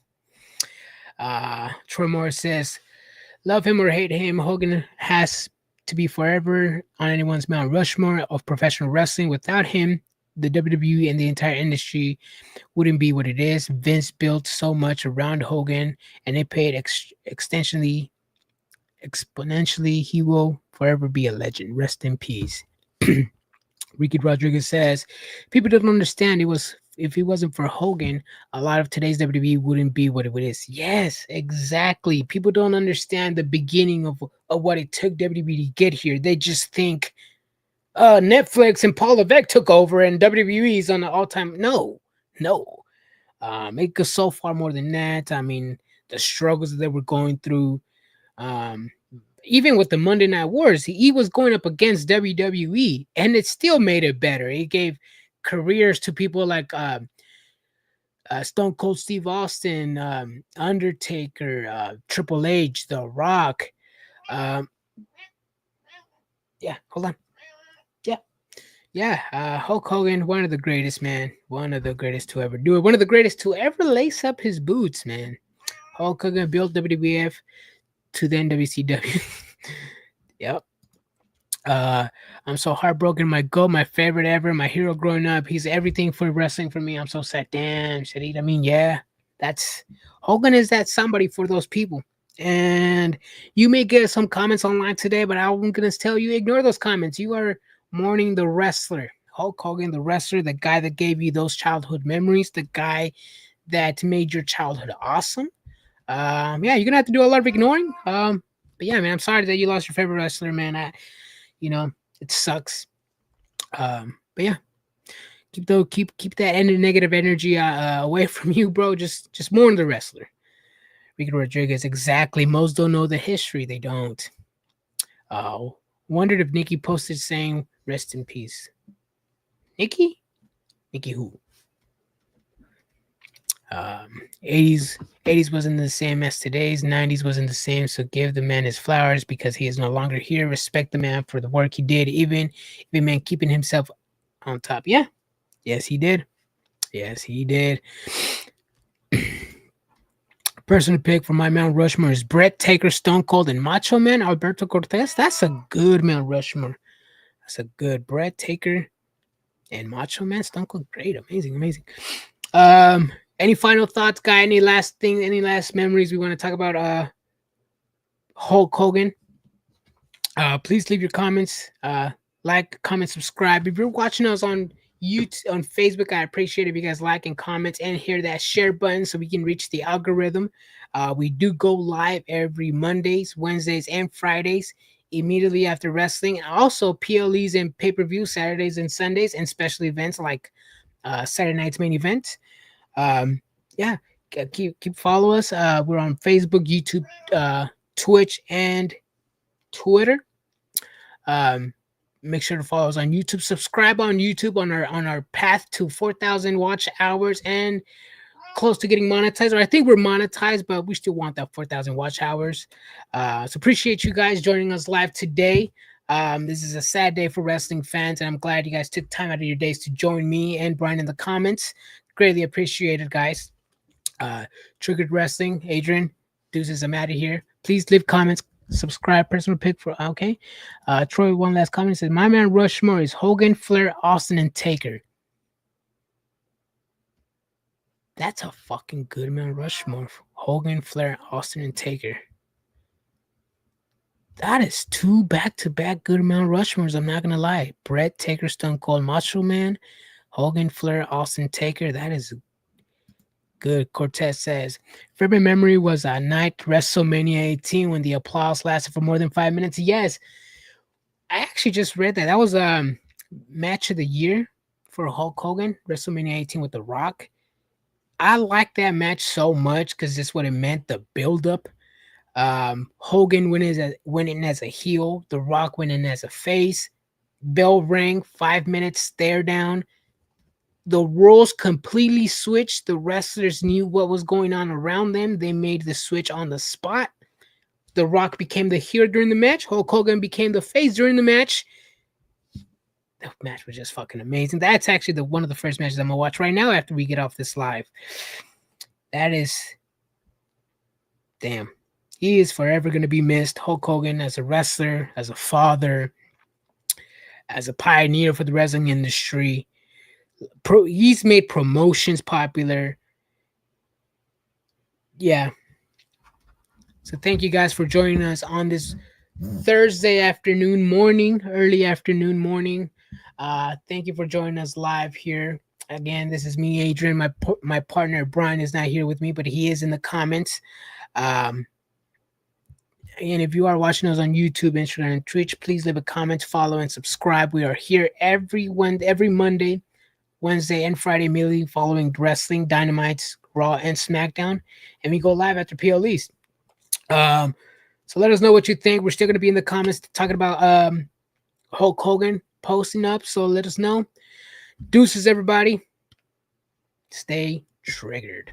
Troy Morris says, love him or hate him, Hogan has to be forever on anyone's Mount Rushmore of professional wrestling. Without him, the WWE and the entire industry wouldn't be what it is. Vince built so much around Hogan, and it paid extensionally, exponentially. He will forever be a legend. Rest in peace. Ricky Rodriguez says, people don't understand it was if it wasn't for Hogan, a lot of today's WWE wouldn't be what it is. Yes, exactly. People don't understand the beginning of what it took WWE to get here. They just think Netflix and Paul Levesque took over and WWE is on the all-time. No. It goes so far more than that. I mean, the struggles that they were going through. Even with the Monday Night Wars, he was going up against WWE, and it still made it better. It gave careers to people like Stone Cold Steve Austin, Undertaker, Triple H, The Rock. Hold on. Hulk Hogan, one of the greatest, man. One of the greatest to ever do it. One of the greatest to ever lace up his boots, man. Hulk Hogan built WWF to then WCW. Yep. I'm so heartbroken. My goat, my favorite ever, my hero growing up. He's everything for wrestling for me. I'm so sad. Damn, Shadid. I mean, yeah, that's Hogan is that somebody for those people. And you may get some comments online today, but I'm gonna tell you, ignore those comments. You are mourning the wrestler. Hulk Hogan, the wrestler, the guy that gave you those childhood memories, the guy that made your childhood awesome. You're gonna have to do a lot of ignoring. But yeah, man, I'm sorry that you lost your favorite wrestler, man. It sucks. But yeah, keep that negative energy away from you, bro. Just mourn the wrestler. Ricky Rodriguez, exactly. Most don't know the history. They don't. Wondered if Nikki posted saying rest in peace. Nikki who? 80s wasn't the same as today's. 90s wasn't the same. So give the man his flowers because he is no longer here. Respect the man for the work he did, even if the man keeping himself on top. Yeah. Yes, he did. Personal pick for my Mount Rushmore is Brett, Taker, Stone Cold, and Macho Man Alberto Cortez. That's a good Mount Rushmore. That's a good Brett, Taker, and Macho Man Stone Cold. Great, amazing. Any final thoughts, guy? Any last memories we want to talk about? Hulk Hogan. Please leave your comments. Like, comment, subscribe. If you're watching us on YouTube, on Facebook, I appreciate if you guys like and comment and hit that share button so we can reach the algorithm. We do go live every Mondays, Wednesdays, and Fridays immediately after wrestling. Also, PLEs and pay-per-view Saturdays and Sundays, and special events like Saturday night's main event. Keep follow us. We're on Facebook, YouTube, Twitch, and Twitter. Make sure to follow us on YouTube. Subscribe on YouTube on our path to 4,000 watch hours and close to getting monetized. Or I think we're monetized, but we still want that 4,000 watch hours. So appreciate you guys joining us live today. This is a sad day for wrestling fans, and I'm glad you guys took time out of your days to join me and Brian in the comments. Greatly appreciated, guys. Triggered Wrestling, Adrian, deuces, I'm out of here. Please leave comments, subscribe, personal pick for okay. Troy, one last comment, says my man Rushmore is Hogan, Flair, Austin, and Taker. That's a fucking good man Rushmore. Hogan, Flair, Austin, and Taker. That is 2 back-to-back good Mount Rushmores. I'm not gonna lie. Brett, Taker, Stone Cold, Macho Man, Hogan, Flair, Austin, Taker. That is good. Cortez says, favorite memory was a night WrestleMania 18 when the applause lasted for more than 5 minutes. Yes, I actually just read that. That was match of the year for Hulk Hogan, WrestleMania 18 with The Rock. I like that match so much because that's what it meant, the build-up. Hogan went in as a heel, The Rock went in as a face. Bell rang, 5 minutes stare down. The roles completely switched. The wrestlers knew what was going on around them. They made the switch on the spot. The Rock became the heel during the match. Hulk Hogan became the face during the match. The match was just fucking amazing. That's actually one of the first matches I'm gonna watch right now after we get off this live. That is, damn. He is forever gonna be missed. Hulk Hogan as a wrestler, as a father, as a pioneer for the wrestling industry. He's made promotions popular. Yeah. So thank you guys for joining us on this Thursday afternoon, early afternoon, morning. Thank you for joining us live here. Again, this is me, Adrian. My partner Brian is not here with me, but he is in the comments. And if you are watching us on YouTube, Instagram, and Twitch, please leave a comment, follow, and subscribe. We are here every Monday, Wednesday, and Friday, immediately following wrestling, Dynamites, Raw, and SmackDown, and we go live after PLEs. So let us know what you think. We're still going to be in the comments talking about Hulk Hogan posting up. So let us know. Deuces, everybody. Stay triggered.